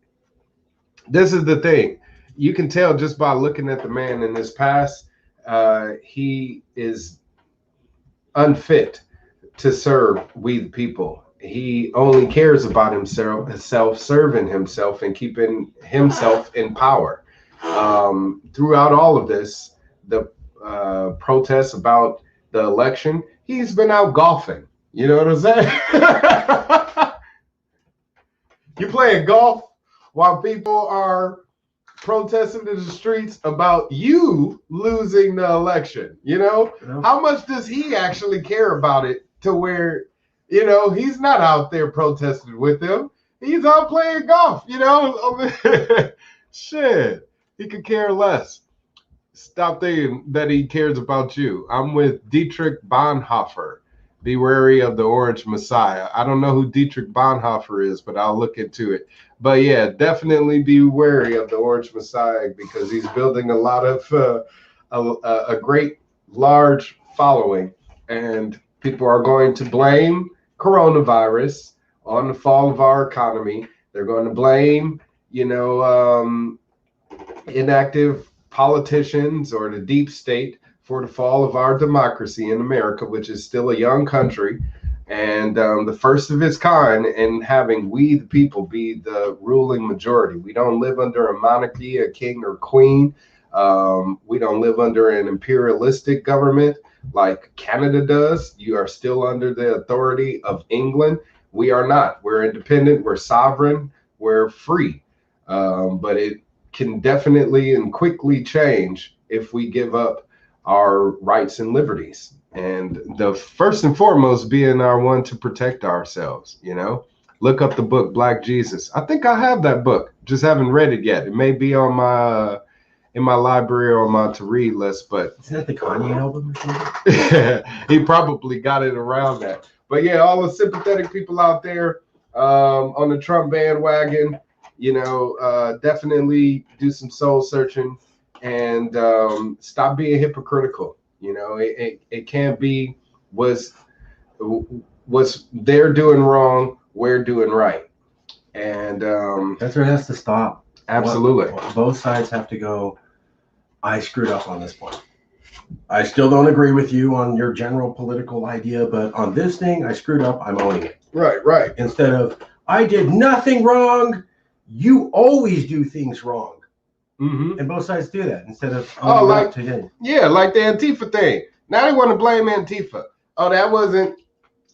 B: this is the thing. You can tell just by looking at the man in his past, he is unfit to serve we the people. he only cares about himself, serving himself, and keeping himself in power. Throughout all of this, the protests about the election, he's been out golfing. You know what I'm saying? You playing golf while people are protesting in the streets about you losing the election. You know, how much does he actually care about it to where, you know, he's not out there protesting with them. He's out playing golf, you know. Shit, he could care less. Stop thinking that he cares about you. I'm with Dietrich Bonhoeffer. Be wary of the Orange Messiah. I don't know who Dietrich Bonhoeffer is, but I'll look into it. But yeah, definitely be wary of the Orange Messiah because he's building a lot of a great large following, and people are going to blame coronavirus on the fall of our economy. They're going to blame, you know, inactive politicians or the deep state for the fall of our democracy in America, which is still a young country and the first of its kind in having we the people be the ruling majority. We don't live under a monarchy, a king or queen. We don't live under an imperialistic government like Canada does. You are still under the authority of England. We are not. We're independent. We're sovereign. We're free. But it can definitely and quickly change if we give up our rights and liberties. And the first and foremost being our one to protect ourselves, you know. Look up the book Black Jesus. I think I have that book. Just haven't read it yet. It may be on my in my library or my to read list, but
A: isn't that the Kanye album or something?
B: He probably got it around that. But yeah, all the sympathetic people out there on the Trump bandwagon, you know, definitely do some soul searching and stop being hypocritical. You know, it can't be was they're doing wrong, we're doing right. And
A: that's where it has to stop.
B: Absolutely.
A: Both sides have to go, I screwed up on this point. I still don't agree with you on your general political idea, but on this thing, I screwed up. I'm owning it.
B: Right.
A: Instead of, I did nothing wrong. You always do things wrong.
B: Mm-hmm.
A: And both sides do that instead of
B: like the Antifa thing. Now they want to blame Antifa. Oh, that wasn't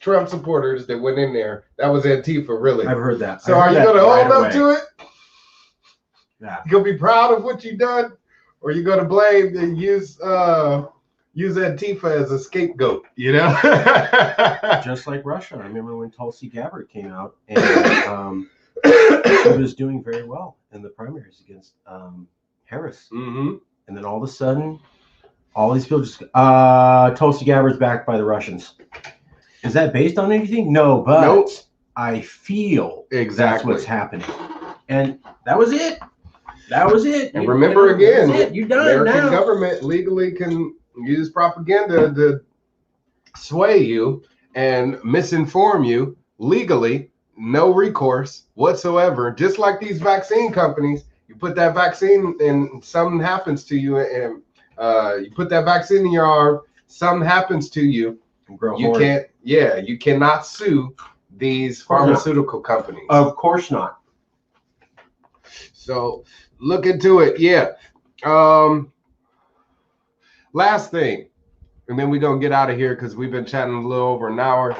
B: Trump supporters that went in there. That was Antifa, really.
A: I've heard that.
B: So are you going to hold up to it?
A: Yeah.
B: You going to be proud of what you've done? Or you going to blame and use Antifa as a scapegoat, you know?
A: Just like Russia. I remember when Tulsi Gabbard came out and he was doing very well in the primaries against Harris.
B: Mm-hmm.
A: And then all of a sudden, all these people just, Tulsi Gabbard's backed by the Russians. Is that based on anything? No, but
B: nope.
A: I feel
B: exactly
A: that's what's happening. And that was it. That was it.
B: And remember again,
A: you're done
B: American
A: now.
B: government legally can use propaganda to sway you and misinform you legally. No recourse whatsoever. Just like these vaccine companies, you put that vaccine and something happens to you, and you put that vaccine in your arm, something happens to you. You cannot sue these pharmaceutical companies.
A: Of course not.
B: So look into it. Yeah. Last thing, and then we're gonna get out of here because we've been chatting a little over an hour.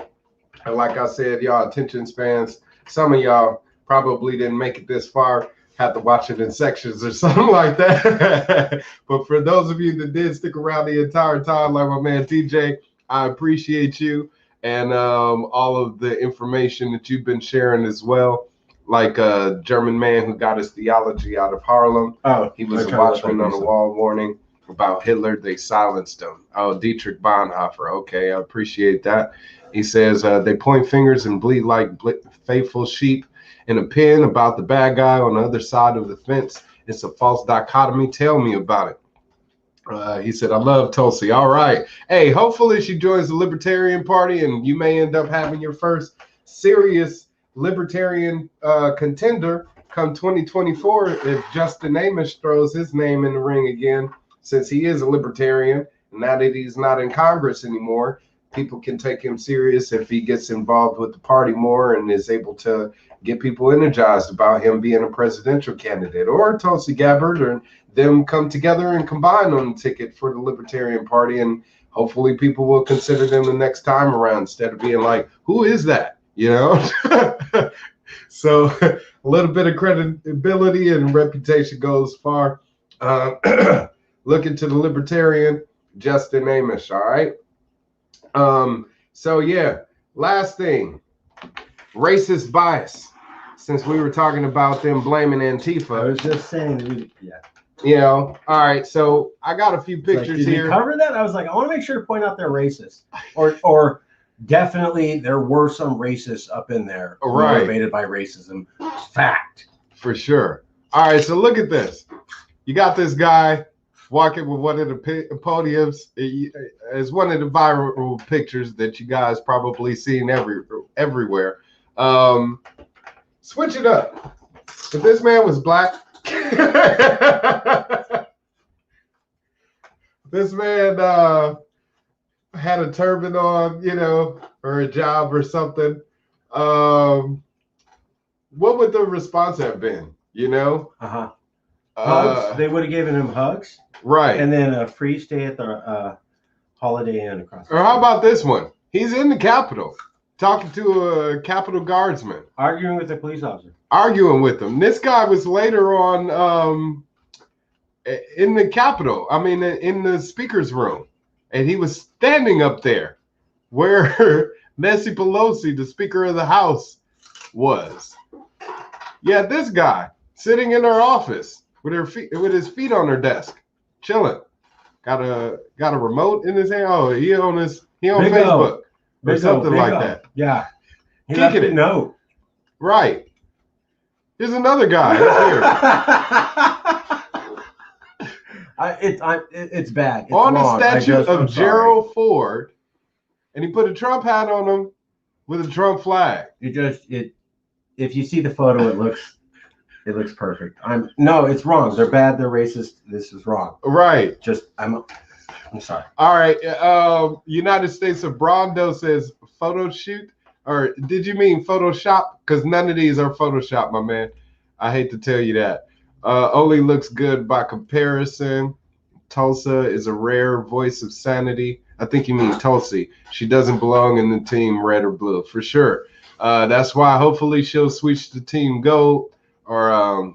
B: And like I said, y'all attention spans, some of y'all probably didn't make it this far, had to watch it in sections or something like that. But for those of you that did stick around the entire time, like my man TJ, I appreciate you and all of the information that you've been sharing as well. Like a German man who got his theology out of Harlem.
A: Oh,
B: he was a watchman on the wall warning about Hitler. They silenced him. Oh, Dietrich Bonhoeffer. Okay, I appreciate that. He says they point fingers and bleed like faithful sheep in a pen about the bad guy on the other side of the fence. It's a false dichotomy. Tell me about it. He said, I love Tulsi. All right. Hey, hopefully she joins the Libertarian Party and you may end up having your first serious Libertarian contender come 2024 if Justin Amish throws his name in the ring again, since he is a Libertarian. Now that he's not in Congress anymore, people can take him serious if he gets involved with the party more and is able to get people energized about him being a presidential candidate, or Tulsi Gabbard, or them come together and combine on the ticket for the Libertarian Party, and hopefully people will consider them the next time around instead of being like, who is that? You know? So a little bit of credibility and reputation goes far. Looking to the Libertarian, Justin Amish, all right? So yeah, last thing, racist bias. Since we were talking about them blaming Antifa.
A: I was just saying, yeah.
B: You know, all right, so I got a few pictures
A: did
B: here.
A: We cover that? I was like, I want to make sure to point out they're racist. Or definitely there were some racists up in there motivated by racism. Fact.
B: For sure. All right, so look at this. You got this guy walking with one of the podiums. It's one of the viral pictures that you guys probably seen everywhere. Switch it up. If this man was black, this man had a turban on, you know, or a job or something, what would the response have been? You know?
A: Hugs. They would have given him hugs.
B: Right.
A: And then a free stay at the Holiday Inn across the
B: street. Or how about this one? He's in the Capitol talking to a Capitol Guardsman.
A: Arguing with a police officer.
B: Arguing with him. This guy was later on in the Capitol. I mean, in the speaker's room. And he was standing up there where Nancy Pelosi, the Speaker of the House, was. Yeah, this guy sitting in her office with his feet on her desk, chilling. Got a remote in his hand. Oh, he on Facebook or something like that.
A: Yeah,
B: he left a note. Right. Here's another guy.
A: It's bad. It's
B: on
A: wrong.
B: the statue of Gerald Ford, and he put a Trump hat on him with a Trump flag.
A: If you see the photo, it looks perfect. No, it's wrong. They're bad. They're racist. This is wrong.
B: Right.
A: I'm sorry.
B: All right. United States of Brondo says photo shoot, or did you mean Photoshop? Because none of these are Photoshop, my man. I hate to tell you that. Only looks good by comparison. Tulsa is a rare voice of sanity. I think you mean Tulsi. She doesn't belong in the team red or blue, for sure. That's why hopefully she'll switch to team gold, or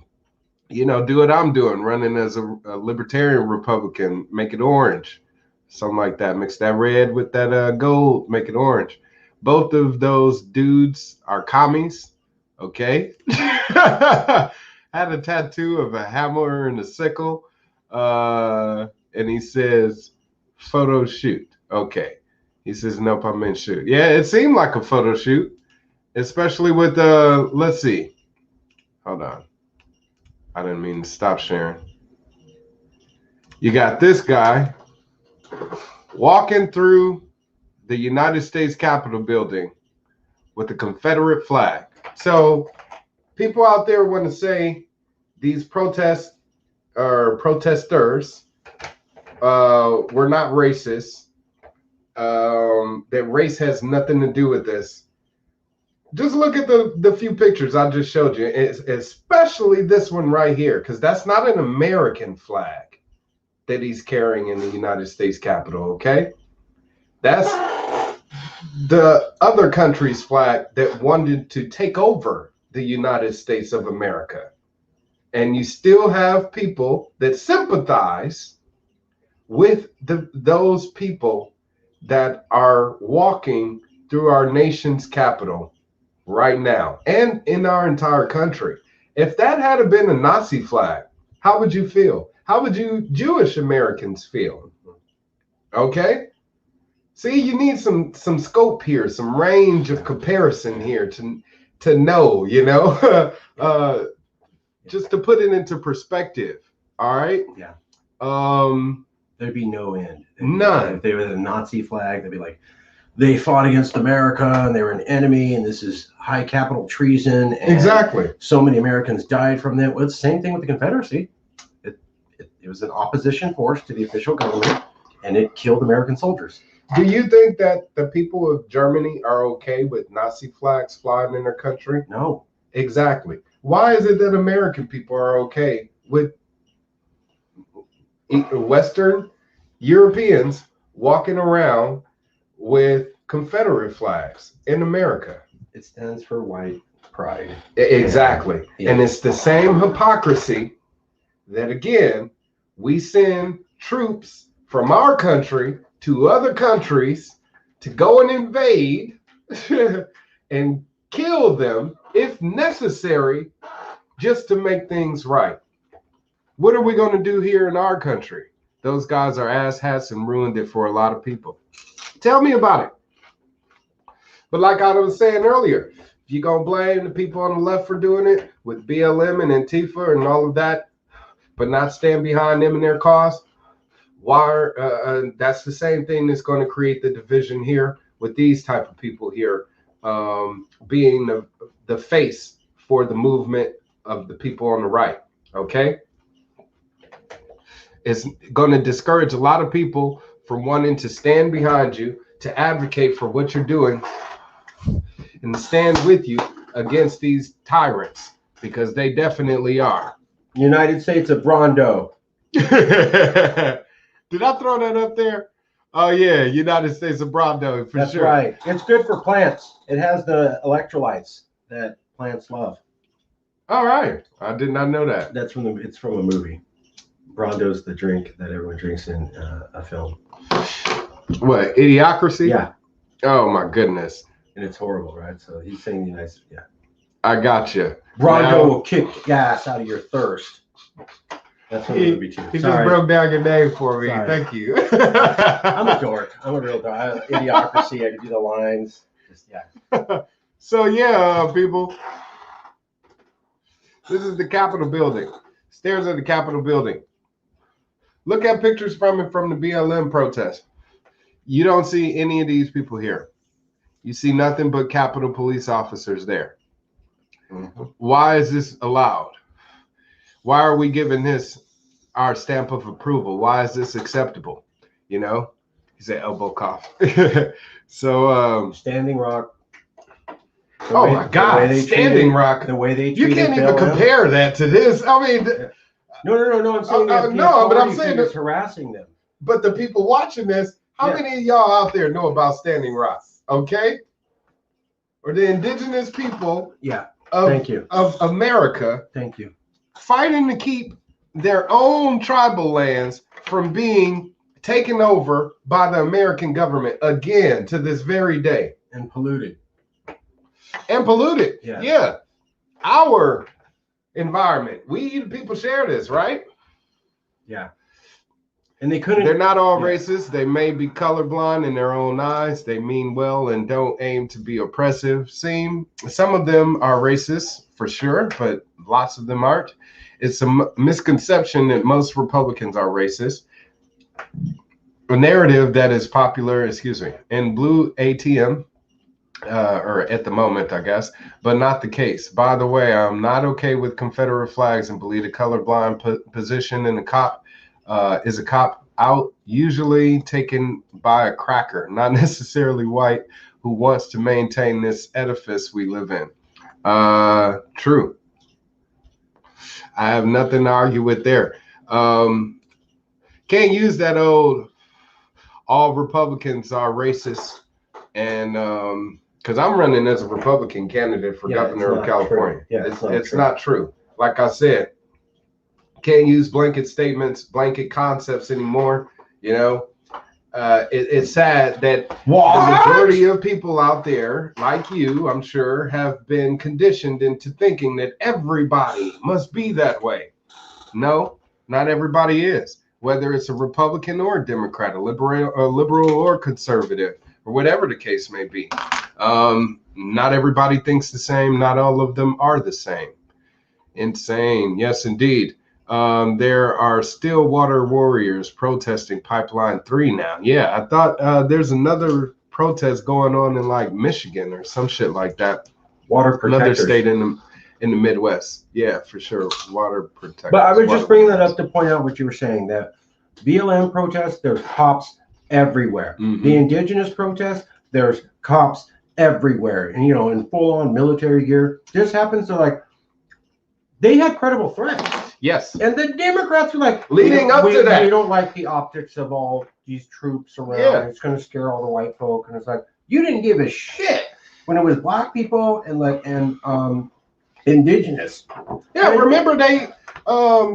B: do what I'm doing, running as a libertarian Republican, make it orange, something like that. Mix that red with that gold, make it orange. Both of those dudes are commies. Okay. Had a tattoo of a hammer and a sickle, and he says photo shoot. Okay. He says nope, I meant shoot. Yeah, it seemed like a photo shoot. Especially with let's see. Hold on. I didn't mean to stop sharing. You got this guy walking through the United States Capitol building with the Confederate flag. So people out there want to say these protests or protesters were not racist. That race has nothing to do with this. Just look at the few pictures I just showed you, especially this one right here, because that's not an American flag that he's carrying in the United States Capitol, okay? That's the other country's flag that wanted to take over the United States of America. And you still have people that sympathize with those people that are walking through our nation's capital right now and in our entire country. If that had been a Nazi flag, how would you feel? How would you Jewish Americans feel? Okay? See, you need some scope here, some range of comparison here to know, just to put it into perspective. All right?
A: Yeah. There'd be no end.
B: None.
A: If they were the Nazi flag, they'd be like, they fought against America and they were an enemy and this is high capital treason. And
B: exactly.
A: So many Americans died from that. Well, it's the same thing with the Confederacy. It was an opposition force to the official government and it killed American soldiers.
B: Do you think that the people of Germany are okay with Nazi flags flying in their country?
A: No.
B: Exactly. Why is it that American people are okay with Western Europeans walking around with Confederate flags in America?
A: It stands for white pride.
B: Exactly.
A: Yeah.
B: And it's the same hypocrisy that, again, we send troops from our country to other countries to go and invade and kill them if necessary, just to make things right. What are we going to do here in our country? Those guys are asshats and ruined it for a lot of people. Tell me about it. But like I was saying earlier, if you're going to blame the people on the left for doing it with BLM and Antifa and all of that, but not stand behind them and their cause, why? That's the same thing that's going to create the division here with these type of people here being the face for the movement of the people on the right. Okay, it's going to discourage a lot of people from wanting to stand behind you, to advocate for what you're doing, and to stand with you against these tyrants, because they definitely are.
A: United States of Rondo.
B: Did I throw that up there? Oh yeah, United States of Rondo for
A: That's
B: sure.
A: right. It's good for plants. It has the electrolytes that plants love.
B: All right, I did not know that.
A: It's from a movie. Brondo's the drink that everyone drinks in a film.
B: What, Idiocracy?
A: Yeah.
B: Oh my goodness.
A: And it's horrible, right? So he's saying the United States. Yeah.
B: I got you.
A: Rondo will kick gas out of your thirst. That's from the movie too.
B: He just broke down your name for me.
A: Sorry.
B: Thank you.
A: I'm a dork. I'm a real dork. Idiocracy. I can do the lines. Just yeah.
B: So yeah, people. This is the Capitol building. Stairs of the Capitol building. Look at pictures from it from the BLM protest. You don't see any of these people here. You see nothing but Capitol police officers there. Mm-hmm. Why is this allowed? Why are we giving this our stamp of approval? Why is this acceptable? You know, he said elbow cough. So
A: Standing Rock.
B: Oh my God, Standing Rock.
A: The way they
B: you can't even compare that to this. I mean,
A: no. I'm saying
B: but I'm saying
A: it's harassing them.
B: But the people watching this, how many of y'all out there know about Standing Rock? Okay, or the indigenous people?
A: Yeah.
B: Thank you. Of America.
A: Thank you.
B: Fighting to keep their own tribal lands from being taken over by the American government again to this very day.
A: And polluted.
B: Yeah. Our environment. We the people share this, right?
A: Yeah. And they're
B: not all racist. They may be colorblind in their own eyes. They mean well and don't aim to be oppressive. Some of them are racist for sure, but lots of them aren't. It's a misconception that most Republicans are racist. A narrative that is popular, in blue ATM, or at the moment, I guess, but not the case. By the way, I'm not okay with Confederate flags and believe the colorblind position in the cop is a cop out, usually taken by a cracker, not necessarily white, who wants to maintain this edifice we live in. True. I have nothing to argue with there. Can't use that old all Republicans are racist, and because I'm running as a Republican candidate for governor of California.
A: Yeah,
B: it's not true. Like I said, can't use blanket statements, blanket concepts anymore. You know, it's sad that the majority of people out there, like you, I'm sure, have been conditioned into thinking that everybody must be that way. No, not everybody is. Whether it's a Republican or a Democrat, a liberal or conservative, or whatever the case may be. Not everybody thinks the same. Not all of them are the same. Insane. Yes, indeed. There are still water warriors protesting Pipeline 3 now. Yeah, I thought there's another protest going on in like Michigan or some shit like that.
A: Water protectors.
B: Another state in the Midwest. Yeah, for sure. Water protectors.
A: But I was just bringing that up to point out what you were saying, that BLM protests, there's cops everywhere.
B: Mhm.
A: The indigenous protests, there's cops everywhere, and in full-on military gear. This happens to they had credible threats.
B: Yes.
A: And the Democrats were like,
B: Leading up to that.
A: We don't like the optics of all these troops around.
B: Yeah.
A: It's going to scare all the white folk. And it's like, you didn't give a shit when it was black people and indigenous.
B: Yeah, remember they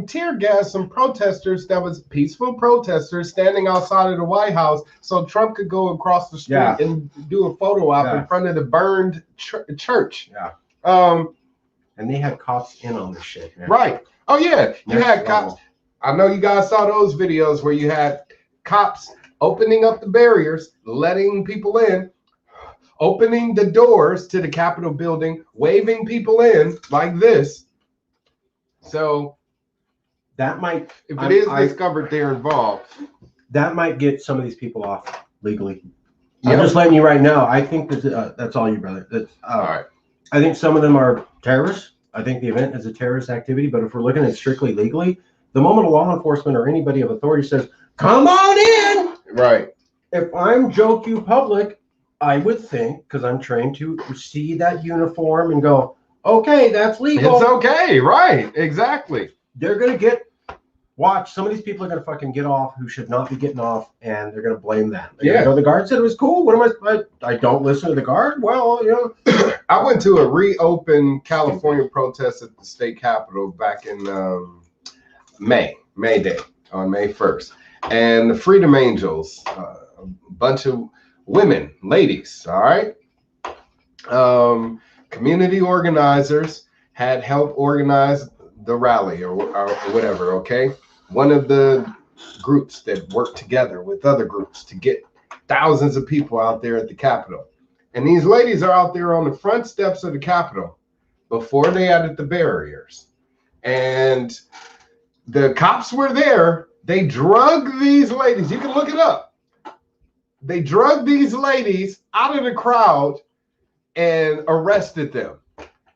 B: tear gas some protesters that was peaceful protesters standing outside of the White House so Trump could go across the street and do a photo op in front of the burned church.
A: Yeah. And they had cops in on this shit, man.
B: Right. Oh, yeah. You had cops. I know you guys saw those videos where you had cops opening up the barriers, letting people in, opening the doors to the Capitol building, waving people in like this. So
A: that might,
B: if it is discovered they're involved,
A: that might get some of these people off legally. I'm just letting you right now. I think that's all you, brother. That's
B: all right.
A: I think some of them are terrorists. I think the event is a terrorist activity. But if we're looking at strictly legally, the moment a law enforcement or anybody of authority says, "Come on in,"
B: right?
A: If I'm Joe Q Public, I would think, because I'm trained to see that uniform and go, "Okay, that's legal.
B: It's okay." Right? Exactly.
A: They're gonna watch. Some of these people are gonna fucking get off who should not be getting off, and they're gonna blame that. The guard said it was cool. What am I don't listen to the guard. Well,
B: I went to a reopened California protest at the state capitol back in May Day, on May 1st. And the Freedom Angels, a bunch of women, ladies, all right? Community organizers had helped organize the rally or whatever, okay? One of the groups that worked together with other groups to get thousands of people out there at the Capitol. And these ladies are out there on the front steps of the Capitol before they added the barriers. And the cops were there. They drug these ladies. You can look it up. They drug these ladies out of the crowd and arrested them.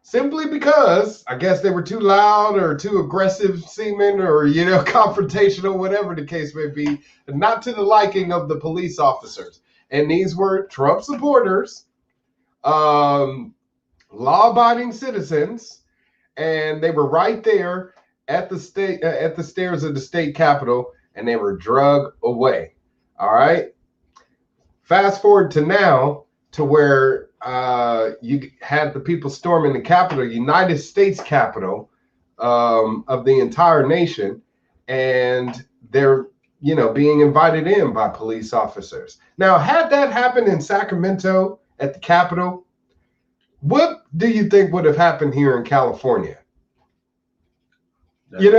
B: Simply because I guess they were too loud or too aggressive seeming or, confrontational, whatever the case may be, not to the liking of the police officers. And these were Trump supporters, law-abiding citizens, and they were right there at the stairs of the state capitol, and they were drugged away. All right. Fast forward to now, to where you had the people storming the Capitol, United States Capitol of the entire nation, and they're being invited in by police officers. Now, had that happened in Sacramento at the Capitol, what do you think would have happened here in California? You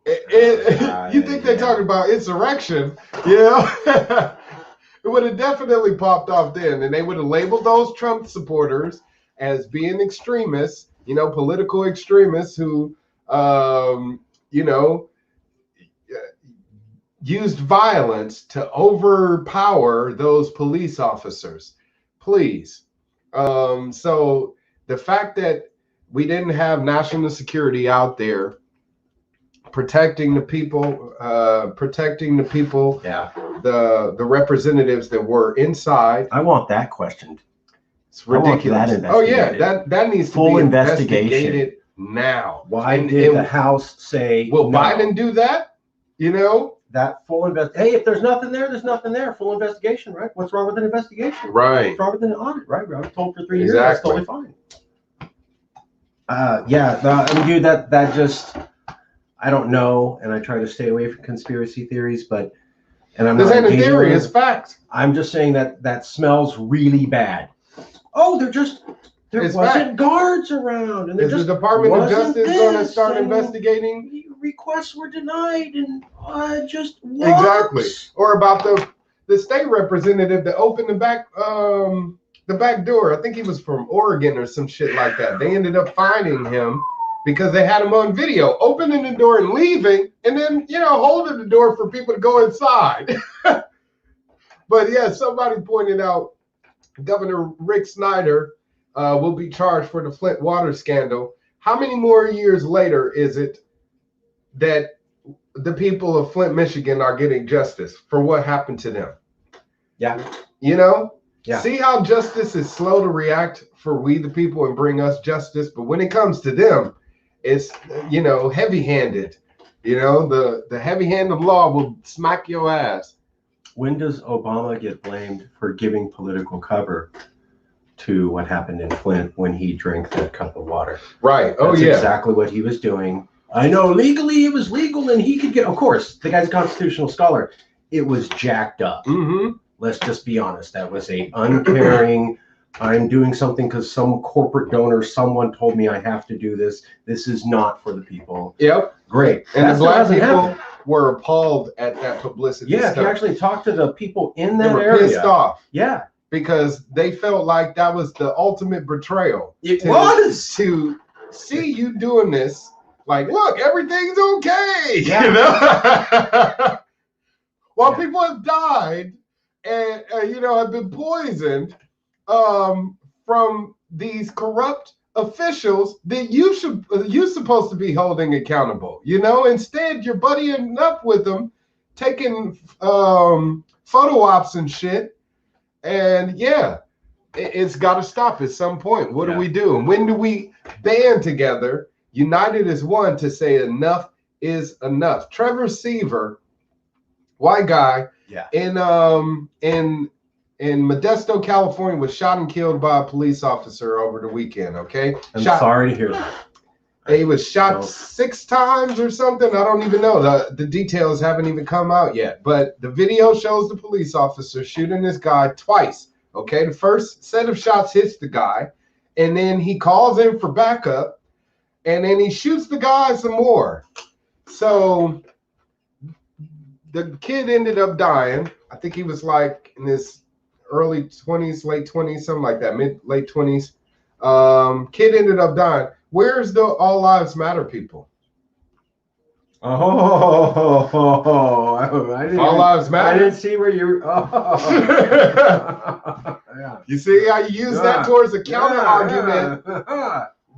B: think they're talking about insurrection? It would have definitely popped off then, and they would have labeled those Trump supporters as being extremists, political extremists who, used violence to overpower those police officers. Please. So the fact that we didn't have national security out there protecting the people, the representatives that were inside.
A: I want that questioned.
B: It's ridiculous. That needs to be investigated now.
A: Why did the House say?
B: Will Biden do that?
A: That full investigation. Hey, if there's nothing there, there's nothing there. Full investigation, right? What's wrong with an investigation?
B: Right.
A: What's wrong with an audit? Right. I was told for 3 years. That's totally fine. Dude, that just. I don't know, and I try to stay away from conspiracy theories, but I'm not.
B: This ain't a theory; it's fact.
A: I'm just saying that smells really bad. Oh, there wasn't guards around, and
B: is the Department of Justice going to start investigating?
A: Requests were denied, and just what?
B: Exactly. Or about the state representative that opened the back door. I think he was from Oregon or some shit like that. They ended up finding him because they had him on video, opening the door and leaving, and then, holding the door for people to go inside. But yeah, somebody pointed out Governor Rick Snyder will be charged for the Flint water scandal. How many more years later is it that the people of Flint, Michigan are getting justice for what happened to them?
A: Yeah.
B: You know?
A: Yeah.
B: See how justice is slow to react for we the people and bring us justice, but when it comes to them, it's heavy-handed. The heavy-handed law will smack your ass.
A: When does Obama get blamed for giving political cover to what happened in Flint when he drank that cup of water?
B: Right.
A: That's exactly what he was doing. I know legally it was legal and he could get, of course, the guy's a constitutional scholar. It was jacked up.
B: Mm-hmm.
A: Let's just be honest. That was a uncaring, I'm doing something because some corporate donor, someone told me I have to do this. This is not for the people.
B: Yep.
A: Great.
B: And the black people were appalled at that publicity.
A: Yeah, if you actually talk to the people in that
B: area.
A: They were
B: pissed off.
A: Yeah.
B: Because they felt like that was the ultimate betrayal.
A: It was.
B: To see you doing this, like, look, everything's okay.
A: Yeah.
B: While people have died and, have been poisoned from these corrupt officials that you're supposed to be holding accountable. Instead, you're buddying up with them, taking photo ops and shit. And yeah, it's got to stop at some point. What do we do? And when do we band together, united as one, to say enough is enough? Trevor Seaver, white guy, in Modesto, California, was shot and killed by a police officer over the weekend. Okay,
A: I'm sorry to hear that.
B: He was shot 6 times or something. I don't even know. The details haven't even come out yet. But the video shows the police officer shooting this guy twice. Okay, the first set of shots hits the guy, and then he calls in for backup, and then he shoots the guy some more. So the kid ended up dying. I think he was like in his early 20s, late 20s, something like that, late 20s. Kid ended up dying. Where's the All Lives Matter people?
A: All
B: Lives Matter.
A: I didn't see where you.
B: Yeah. You see how you use that towards a counter argument?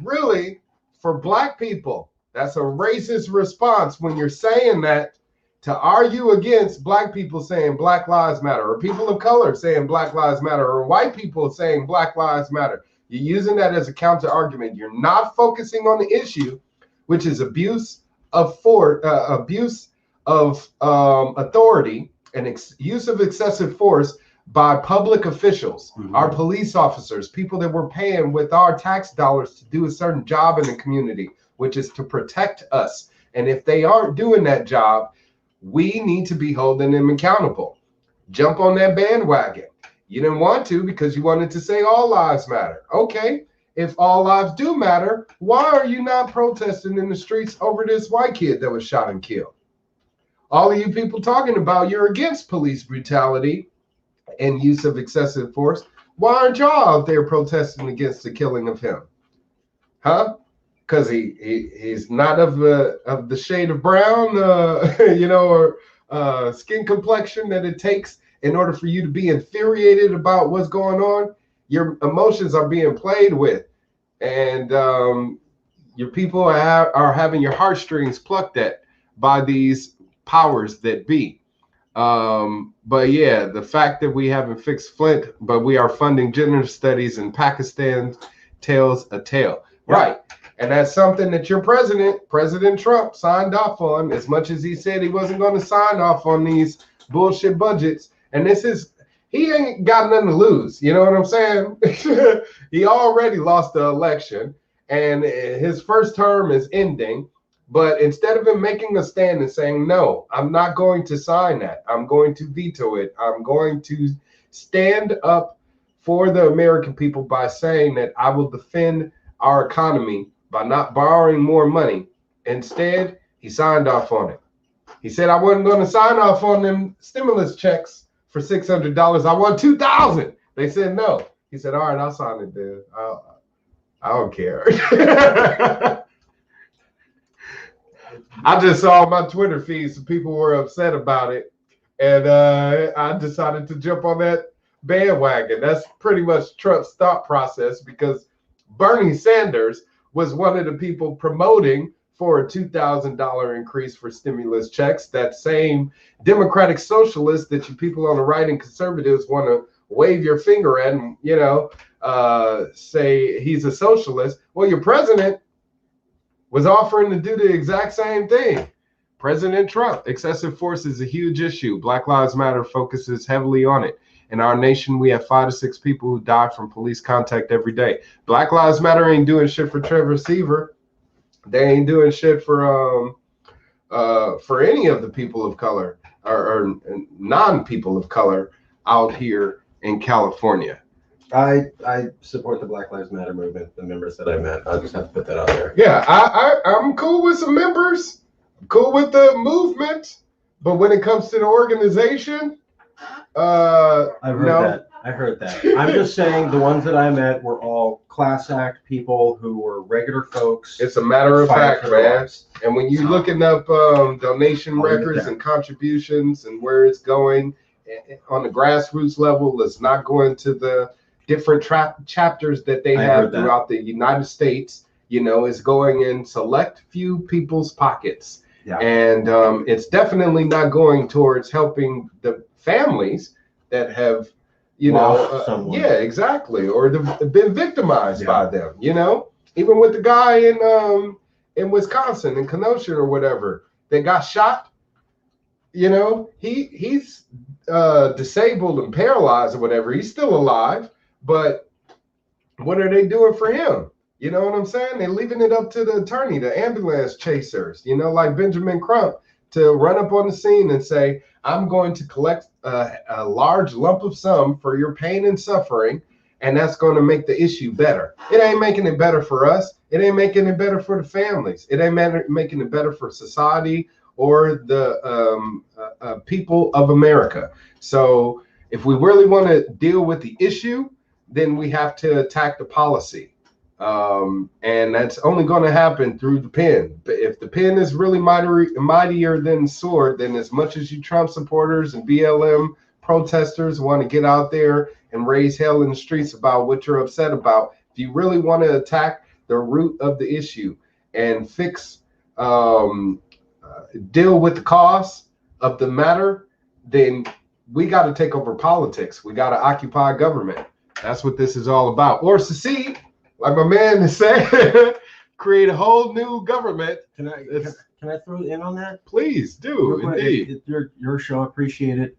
B: Really, for black people, that's a racist response when you're saying that to argue against black people saying Black Lives Matter, or people of color saying Black Lives Matter, or white people saying Black Lives Matter. You're using that as a counter argument. You're not focusing on the issue, which is abuse of authority and use of excessive force by public officials, our police officers, people that we're paying with our tax dollars to do a certain job in the community, which is to protect us. And if they aren't doing that job, we need to be holding them accountable. Jump on that bandwagon. You didn't want to because you wanted to say all lives matter. Okay, if all lives do matter, why are you not protesting in the streets over this white kid that was shot and killed? All of you people talking about you're against police brutality and use of excessive force. Why aren't y'all out there protesting against the killing of him? Huh? Because he's not of the shade of brown, or skin complexion that it takes in order for you to be infuriated about what's going on. Your emotions are being played with, and your people are having your heartstrings plucked at by these powers that be. But yeah, the fact that we haven't fixed Flint, but we are funding gender studies in Pakistan, tells a tale. Yeah. Right. And that's something that your President Trump, signed off on, as much as he said he wasn't going to sign off on these bullshit budgets. And he ain't got nothing to lose. You know what I'm saying? He already lost the election and his first term is ending. But instead of him making a stand and saying, no, I'm not going to sign that, I'm going to veto it, I'm going to stand up for the American people by saying that I will defend our economy by not borrowing more money. Instead, he signed off on it. He said, I wasn't going to sign off on them stimulus checks for $600. I want $2,000. They said no. He said, all right, I'll sign it, dude. I don't care. I just saw my Twitter feed, some people were upset about it. And I decided to jump on that bandwagon. That's pretty much Trump's thought process, because Bernie Sanders was one of the people promoting for a $2,000 increase for stimulus checks. That same democratic socialist that you people on the right and conservatives want to wave your finger at and, say he's a socialist. Well, your president was offering to do the exact same thing. President Trump, excessive force is a huge issue. Black Lives Matter focuses heavily on it. In our nation, we have 5 to 6 people who die from police contact every day. Black Lives Matter ain't doing shit for Trevor Seaver. They ain't doing shit for any of the people of color or non-people of color out here in California.
A: I support the Black Lives Matter movement, the members that I met. I'll just have to put that out there.
B: Yeah, I'm cool with some members, I'm cool with the movement, but when it comes to the organization,
A: I heard that. I'm just saying the ones that I met were all class act people who were regular folks.
B: It's a matter of fact, man. And when you're looking up donation records and contributions and where it's going on the grassroots level, it's not going to the different chapters that they have throughout the United States. It's going in select few people's pockets. Yeah. And it's definitely not going towards helping the families that have, yeah, exactly, or been victimized by them. Even with the guy in Wisconsin, in Kenosha or whatever, that got shot. He's disabled and paralyzed or whatever. He's still alive, but what are they doing for him? You know what I'm saying? They're leaving it up to the attorney, the ambulance chasers, like Benjamin Crump, to run up on the scene and say, I'm going to collect a large lump of sum for your pain and suffering, and that's going to make the issue better. It ain't making it better for us. It ain't making it better for the families. It ain't making it better for society or the people of America. So if we really want to deal with the issue, then we have to attack the policy. And that's only going to happen through the pen. But if the pen is really mightier than the sword, then as much as you Trump supporters and BLM protesters want to get out there and raise hell in the streets about what you're upset about, if you really want to attack the root of the issue and fix, deal with the cause of the matter, then we got to take over politics. We got to occupy government. That's what this is all about. Or secede. Like my man is saying, create a whole new government.
A: Can I throw in on that?
B: Please do. Indeed.
A: Your show, appreciate it.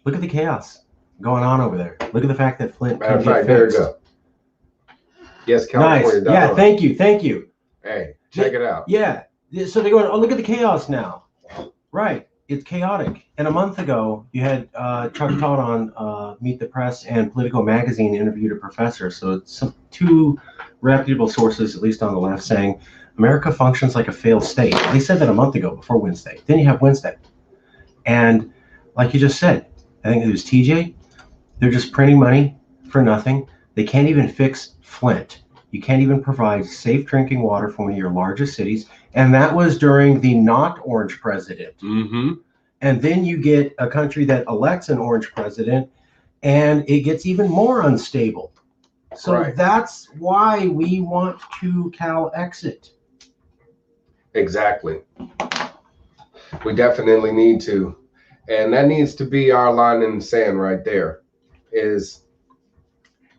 A: Look at the chaos going on over there. Look at the fact that Flint can get fixed.
B: There you go. YesCalifornia.
A: Nice. Yeah, thank you.
B: Hey, check it out.
A: Yeah. So they're going, oh, look at the chaos now. Right. It's chaotic. And a month ago, you had Chuck Todd on Meet the Press and Politico Magazine interviewed a professor. So it's two reputable sources, at least on the left, saying America functions like a failed state. They said that a month ago before Wednesday. Then you have Wednesday. And like you just said, I think it was TJ, they're just printing money for nothing. They can't even fix Flint. You can't even provide safe drinking water for one of your largest cities. And that was during the not orange president.
B: Mm-hmm.
A: And then you get a country that elects an orange president and it gets even more unstable. So that's why we want to Cal exit.
B: Exactly. We definitely need to. And that needs to be our line in the sand right there. Is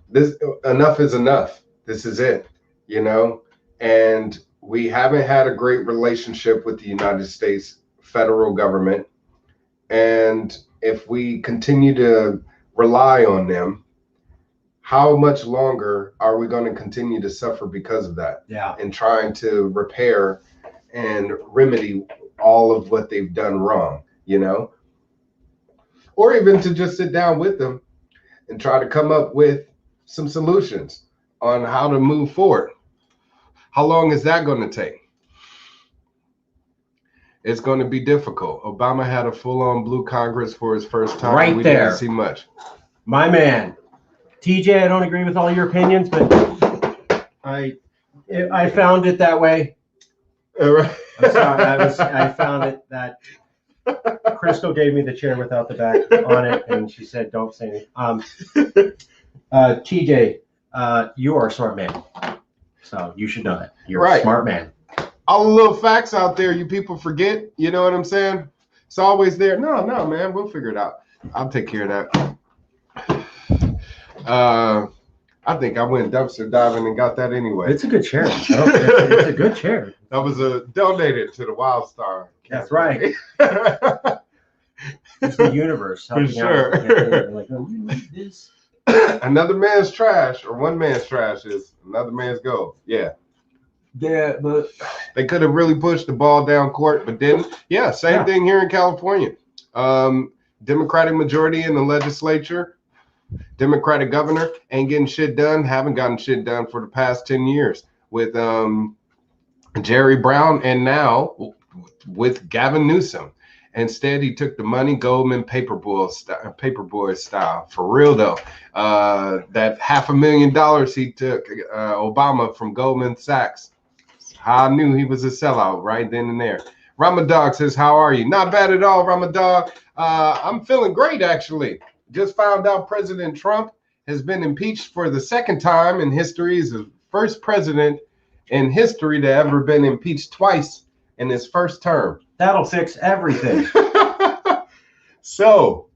B: this enough is enough. This is it, and we haven't had a great relationship with the United States federal government. And if we continue to rely on them, how much longer are we going to continue to suffer because of that?
A: Yeah.
B: And trying to repair and remedy all of what they've done wrong, or even to just sit down with them and try to come up with some solutions on how to move forward. How long is that going to take? It's going to be difficult. Obama had a full-on blue Congress for his first time.
A: Right
B: we
A: there.
B: Didn't see much.
A: My man. TJ, I don't agree with all your opinions, but I found it that way.
B: Right.
A: I'm sorry, I found it that Crystal gave me the chair without the back on it, and she said, don't say anything. TJ, you are a smart man. So you should know that. You're
B: Right.
A: a smart man.
B: All the little facts out there you people forget. You know what I'm saying? It's always there. No, man, we'll figure it out. I'll take care of that. I think I went dumpster diving and got that anyway.
A: It's a good chair. It's a good chair.
B: That was donated to the Wildstar.
A: That's right. It's the universe
B: For
A: helping
B: sure.
A: out. Like, oh, you need this.
B: Another man's trash, or one man's trash, is another man's gold. Yeah.
A: Yeah, but
B: They could have really pushed the ball down court, but didn't. Yeah, same thing here in California. Democratic majority in the legislature, Democratic governor ain't getting shit done, haven't gotten shit done for the past 10 years with Jerry Brown and now with Gavin Newsom. Instead, he took the money, Goldman paperboy style. For real, though. That $500,000 he took, Obama, from Goldman Sachs. I knew he was a sellout right then and there. Ramadog says, how are you? Not bad at all, Ramadog. I'm feeling great, actually. Just found out President Trump has been impeached for the second time in history. He's the first president in history to ever been impeached twice in his first term.
A: that'll fix everything.
B: So,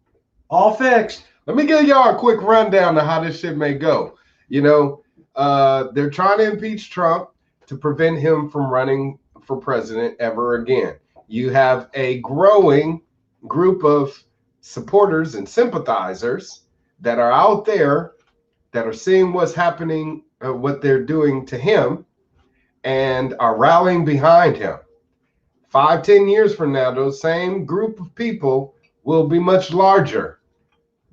A: All fixed.
B: let me give y'all a quick rundown of how this shit may go. You know, they're trying to impeach Trump to prevent him from running for president ever again. You have a growing group of supporters and sympathizers that are out there that are seeing what's happening, what they're doing to him, and are rallying behind him. 5-10 years from now, those same group of people will be much larger,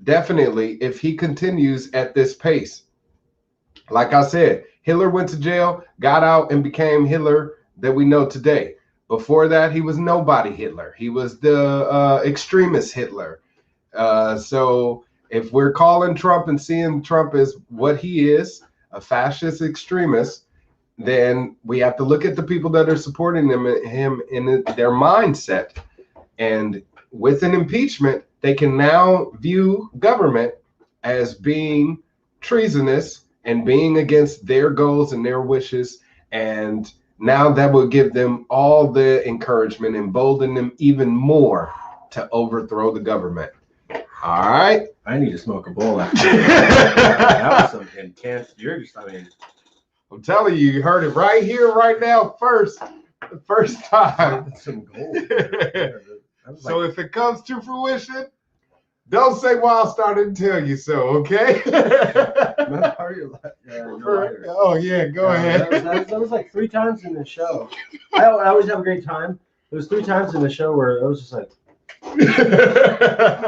B: definitely, if he continues at this pace. Like I said, Hitler went to jail, got out, and became Hitler that we know today. Before that, he was nobody Hitler. He was the extremist Hitler. So if we're calling Trump and seeing Trump as what he is, a fascist extremist, then we have to look at the people that are supporting him in their mindset. And with an impeachment, they can now view government as being treasonous and being against their goals and their wishes. And now that will give them all the encouragement, embolden them even more to overthrow the government. All right.
A: I need to smoke a bowl after that was some intense.
B: I'm telling you, you heard it right here, right now, first. The first time.
A: Some gold.
B: So if it comes to fruition, don't say Wildstar didn't tell you so, okay? Oh, yeah, go ahead.
A: That was like 3 times in the show. I always have a great time. There was 3 times in the show where I was just like,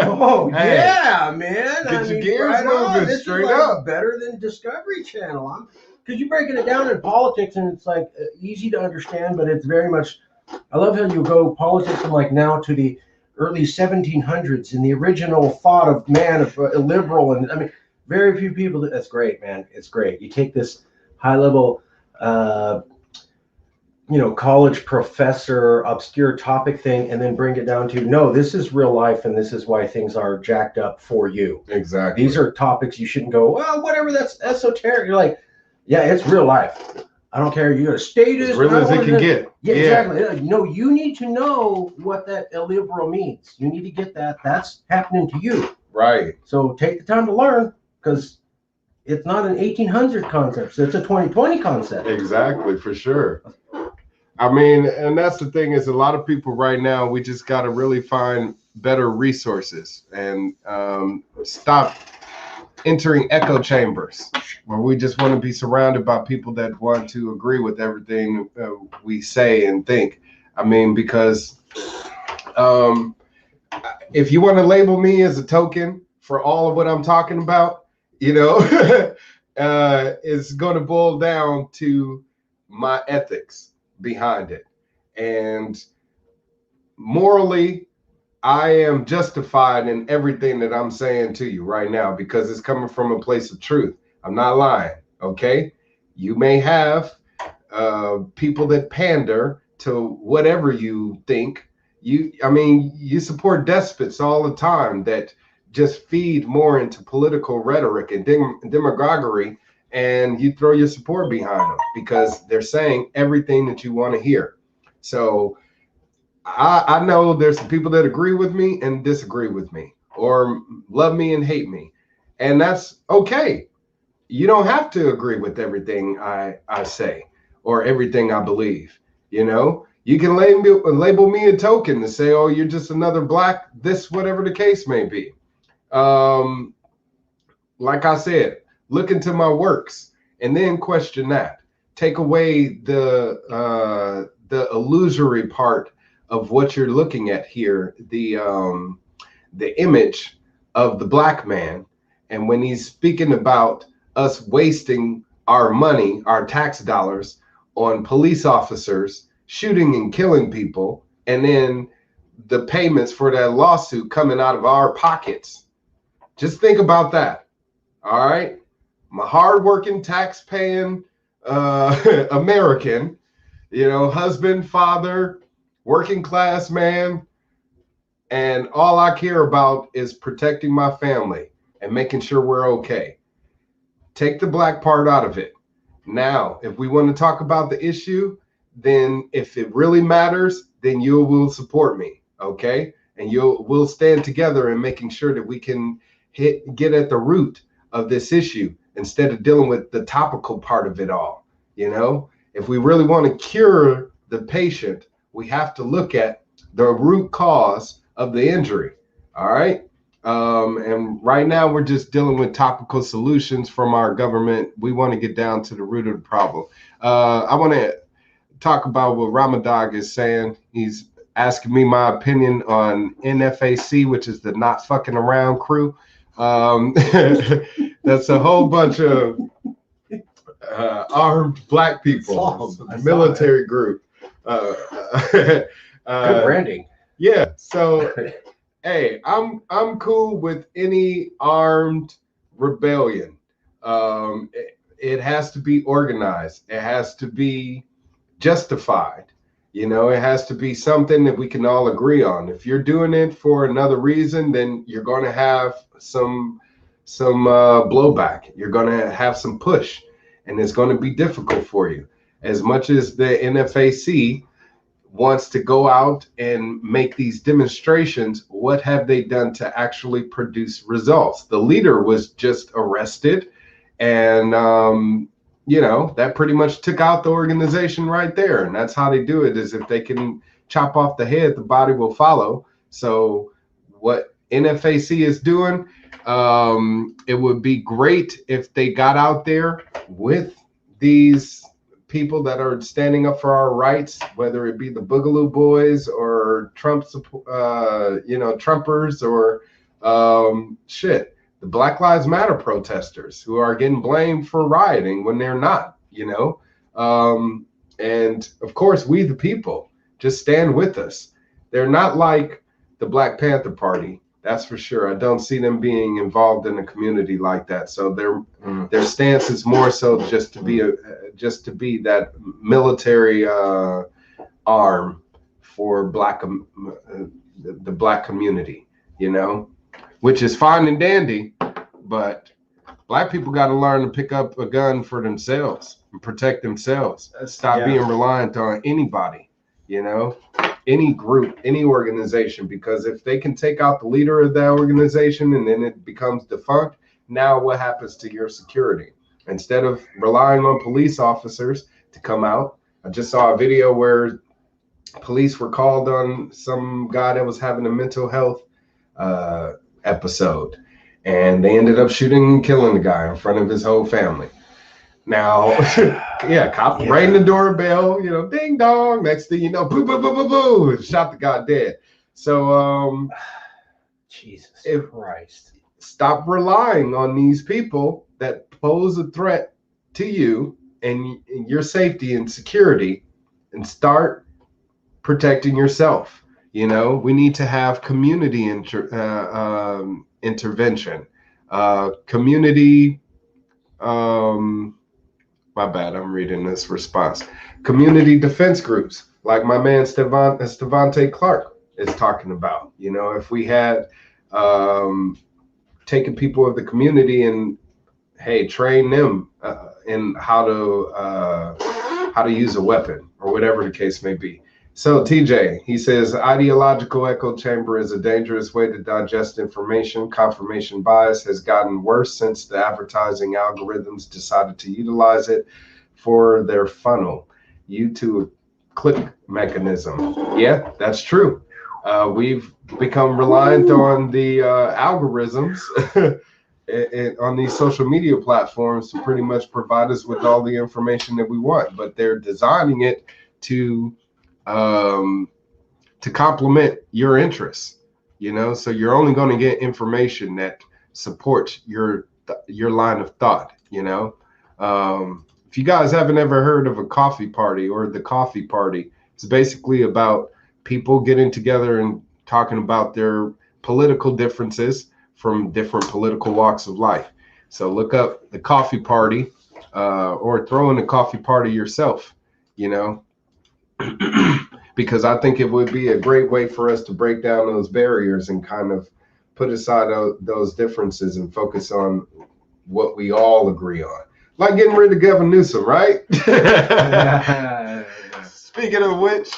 A: oh, hey, yeah, man.
B: Get your gears moving
A: this
B: straight
A: is like
B: up.
A: Better than Discovery Channel. Because you're breaking it down in politics, and it's like easy to understand, but it's very much. I love how you go politics from like now to the early 1700s and the original thought of man, of a liberal, and I mean, very few people. That's great, man. It's great. You take this high level, college professor, obscure topic thing, and then bring it down to no, this is real life, and this is why things are jacked up for you.
B: Exactly.
A: These are topics you shouldn't go, well, whatever. That's esoteric. You're like, yeah, it's real life. I don't care. You're a statist.
B: As real as it can get.
A: Yeah, exactly. Like, no, you need to know what that illiberal means. You need to get that. That's happening to you.
B: Right.
A: So take the time to learn, because it's not an 1800 concept. It's a 2020 concept.
B: Exactly, for sure. I mean, and that's the thing is a lot of people right now, we just got to really find better resources and stop entering echo chambers where we just want to be surrounded by people that want to agree with everything we say and think. I mean, because if you want to label me as a token for all of what I'm talking about, it's going to boil down to my ethics behind it. And morally, I am justified in everything that I'm saying to you right now because it's coming from a place of truth. I'm not lying, okay? You may have people that pander to whatever you think. You support despots all the time that just feed more into political rhetoric and demagoguery and you throw your support behind them because they're saying everything that you want to hear. So I know there's some people that agree with me and disagree with me, or love me and hate me, and that's okay. You don't have to agree with everything I say or everything I believe. You know, you can label me a token to say, oh, you're just another black, this, whatever the case may be. Like I said, look into my works and then question that. Take away the illusory part of what you're looking at here, the image of the black man. And when he's speaking about us wasting our money, our tax dollars, on police officers shooting and killing people, and then the payments for that lawsuit coming out of our pockets. Just think about that. All right. My hardworking, tax-paying American, you know, husband, father, working class man, and all I care about is protecting my family and making sure we're okay. Take the black part out of it. Now, if we want to talk about the issue, then if it really matters, then you will support me, okay? And we'll stand together in making sure that we can get at the root of this issue instead of dealing with the topical part of it all. You know, if we really want to cure the patient, we have to look at the root cause of the injury. All right. And right now we're just dealing with topical solutions from our government. We want to get down to the root of the problem. I want to talk about what Ramadag is saying. He's asking me my opinion on NFAC, which is the not fucking around crew. That's a whole bunch of armed black people, military group.
A: Good branding.
B: Yeah. So, hey, I'm cool with any armed rebellion. It has to be organized. It has to be justified. You know, it has to be something that we can all agree on. If you're doing it for another reason, then you're going to have some blowback. You're going to have some push, and it's going to be difficult for you. As much as the NFAC wants to go out and make these demonstrations, what have they done to actually produce results? The leader was just arrested, and you know, that pretty much took out the organization right there. And that's how they do it, is if they can chop off the head, the body will follow. So what NFAC is doing, it would be great if they got out there with these people that are standing up for our rights, whether it be the Boogaloo Boys or Trump, you know, Trumpers, or the Black Lives Matter protesters who are getting blamed for rioting when they're not, you know. And of course, we the people, just stand with us. They're not like the Black Panther Party, that's for sure. I don't see them being involved in a community like that. So their stance is more so just to be that military arm for the black community, you know, which is fine and dandy, but black people got to learn to pick up a gun for themselves and protect themselves. Stop being reliant on anybody, you know, any group, any organization, because if they can take out the leader of that organization and then it becomes defunct, now what happens to your security? Instead of relying on police officers to come out, I just saw a video where police were called on some guy that was having a mental health episode, and they ended up shooting and killing the guy in front of his whole family. Now, cop rang the doorbell, you know, ding dong. Next thing you know, boo, boo, boo, boo, boo, shot the guy dead. So,
A: Jesus Christ.
B: Stop relying on these people that pose a threat to you and your safety and security, and start protecting yourself. You know, we need to have community intervention, community. My bad, I'm reading this response. Community defense groups, like my man Stevante Clark is talking about. You know, if we had taken people of the community and hey, train them in how to use a weapon or whatever the case may be. So TJ, he says, ideological echo chamber is a dangerous way to digest information. Confirmation bias has gotten worse since the advertising algorithms decided to utilize it for their funnel. YouTube click mechanism. Yeah, that's true. We've become reliant on the algorithms on these social media platforms to pretty much provide us with all the information that we want, but they're designing it to complement your interests, so you're only going to get information that supports your line of thought. If you guys haven't ever heard of a coffee party or the coffee party, it's basically about people getting together and talking about their political differences from different political walks of life. So look up the coffee party, or throw in a coffee party yourself, because I think it would be a great way for us to break down those barriers and kind of put aside those differences and focus on what we all agree on. Like getting rid of Gavin Newsom, right? Speaking of which,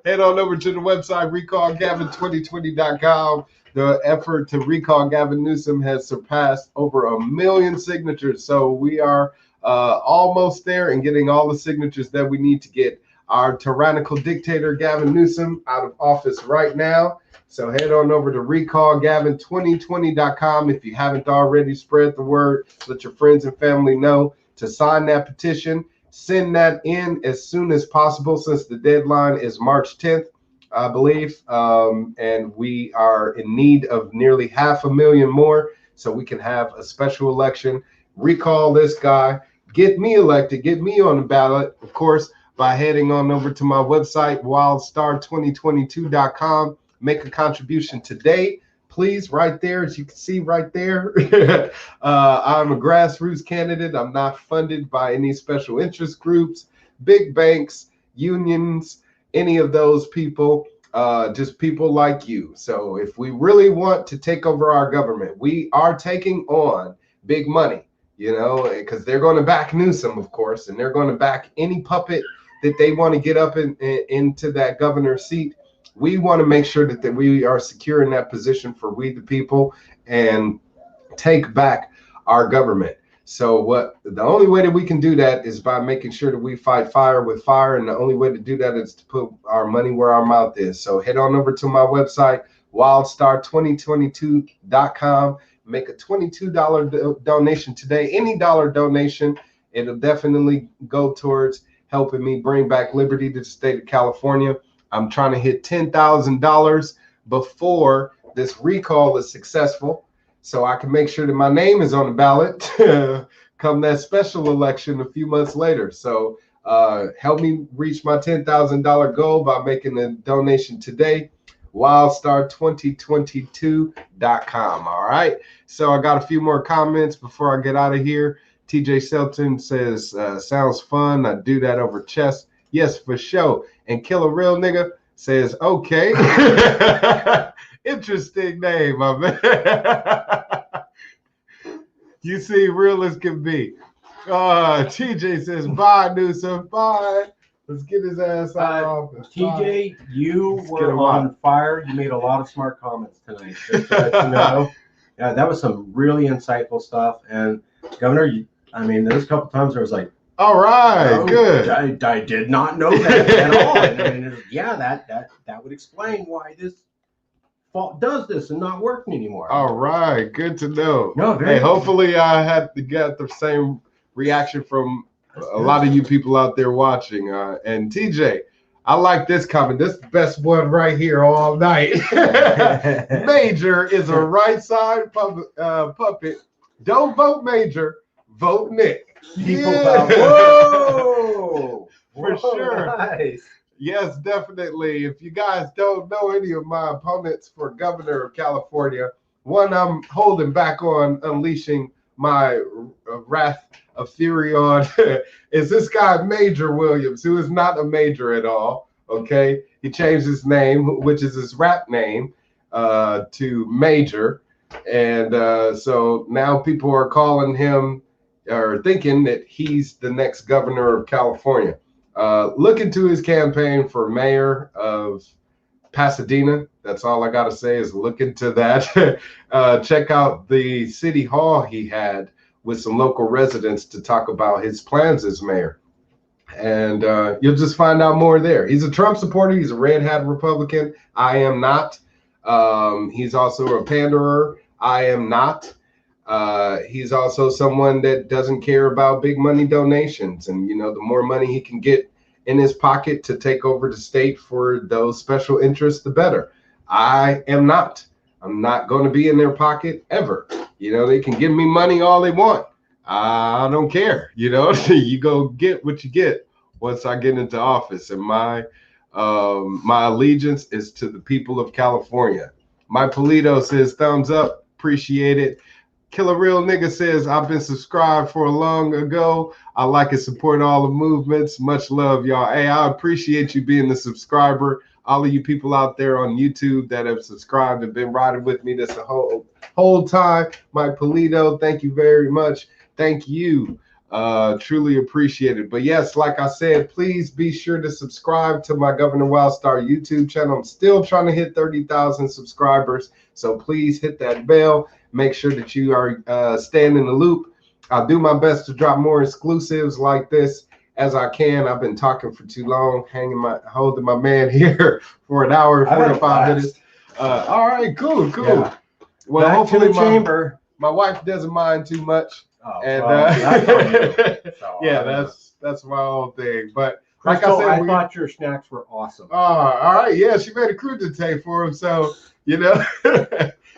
B: head on over to the website, recallgavin2020.com. The effort to recall Gavin Newsom has surpassed over 1 million signatures. So we are almost there and getting all the signatures that we need to get our tyrannical dictator Gavin Newsom out of office right now. So head on over to recallgavin2020.com. If you haven't already, spread the word. Let your friends and family know to sign that petition. Send that in as soon as possible, since the deadline is March 10th, I believe. And we are in need of nearly 500,000 more so we can have a special election. Recall this guy. Get me elected. Get me on the ballot, of course, by heading on over to my website, Wildstar2022.com. Make a contribution today, please, right there, as you can see right there. I'm a grassroots candidate. I'm not funded by any special interest groups, big banks, unions, any of those people, just people like you. So if we really want to take over our government, we are taking on big money, because they're going to back Newsom, of course, and they're going to back any puppet that they want to get up into that governor's seat. We want to make sure that we are secure in that position for we the people and take back our government. So the only way that we can do that is by making sure that we fight fire with fire. And the only way to do that is to put our money where our mouth is. So head on over to my website, Wildstar2022.com. Make a $22 donation today. Any dollar donation, it'll definitely go towards helping me bring back liberty to the state of California. I'm trying to hit $10,000 before this recall is successful, so I can make sure that my name is on the ballot come that special election a few months later. So help me reach my $10,000 goal by making a donation today. Wildstar2022.com. All right. So I got a few more comments before I get out of here. TJ Shelton says, sounds fun. I do that over chess. Yes, for sure. And Kill a Real Nigga says, okay. Interesting name, my man. You see, real as can be. TJ says, bye, Newsom. Bye. Let's get his ass out of office.
A: TJ, you were on fire. You made a lot of smart comments tonight. Just to let you know. Yeah, that was some really insightful stuff. And Governor, there's a couple times where I was like,
B: all right, good.
A: I did not know that at all. And that would explain why this fault does this and not working anymore.
B: All right, good to know.
A: No,
B: hopefully I had to get the same reaction from a lot of you people out there watching. And TJ, I like this comment. This is the best one right here all night. Major is a right side puppet. Don't vote Major, vote Nick.
A: People whoa,
B: for sure.
A: Nice.
B: Yes, definitely. If you guys don't know any of my opponents for governor of California, one I'm holding back on unleashing my wrath of fury on is this guy Major Williams, who is not a major at all. Okay, he changed his name, which is his rap name, to Major, and so now people are calling him or thinking that he's the next governor of California. Look into his campaign for mayor of Pasadena. That's all I got to say is look into that. Check out the city hall he had with some local residents to talk about his plans as mayor. And you'll just find out more there. He's a Trump supporter. He's a red hat Republican. I am not. He's also a panderer. I am not. He's also someone that doesn't care about big money donations. And, you know, the more money he can get in his pocket to take over the state for those special interests, the better. I am not. I'm not going to be in their pocket ever. You know, they can give me money all they want. I don't care. You know, you go get what you get once I get into office. And my allegiance is to the people of California. My Polito says thumbs up. Appreciate it. Killer Real Nigga says, I've been subscribed for a long ago. I like and support all the movements. Much love, y'all. Hey, I appreciate you being the subscriber. All of you people out there on YouTube that have subscribed and been riding with me this whole time. My Polito, thank you very much. Thank you. Truly appreciate it. But yes, like I said, please be sure to subscribe to my Governor Wildstar YouTube channel. I'm still trying to hit 30,000 subscribers. So please hit that bell. Make sure that you are staying in the loop. I'll do my best to drop more exclusives like this as I can. I've been talking for too long, holding my man here for an hour and 45 minutes. All right, cool. Yeah. Well, back hopefully my wife doesn't mind too much. Oh, and yeah, that's my own thing. But like I said,
A: I thought your snacks were awesome.
B: Oh, all right. Yeah, she made a crudité for him, so you know,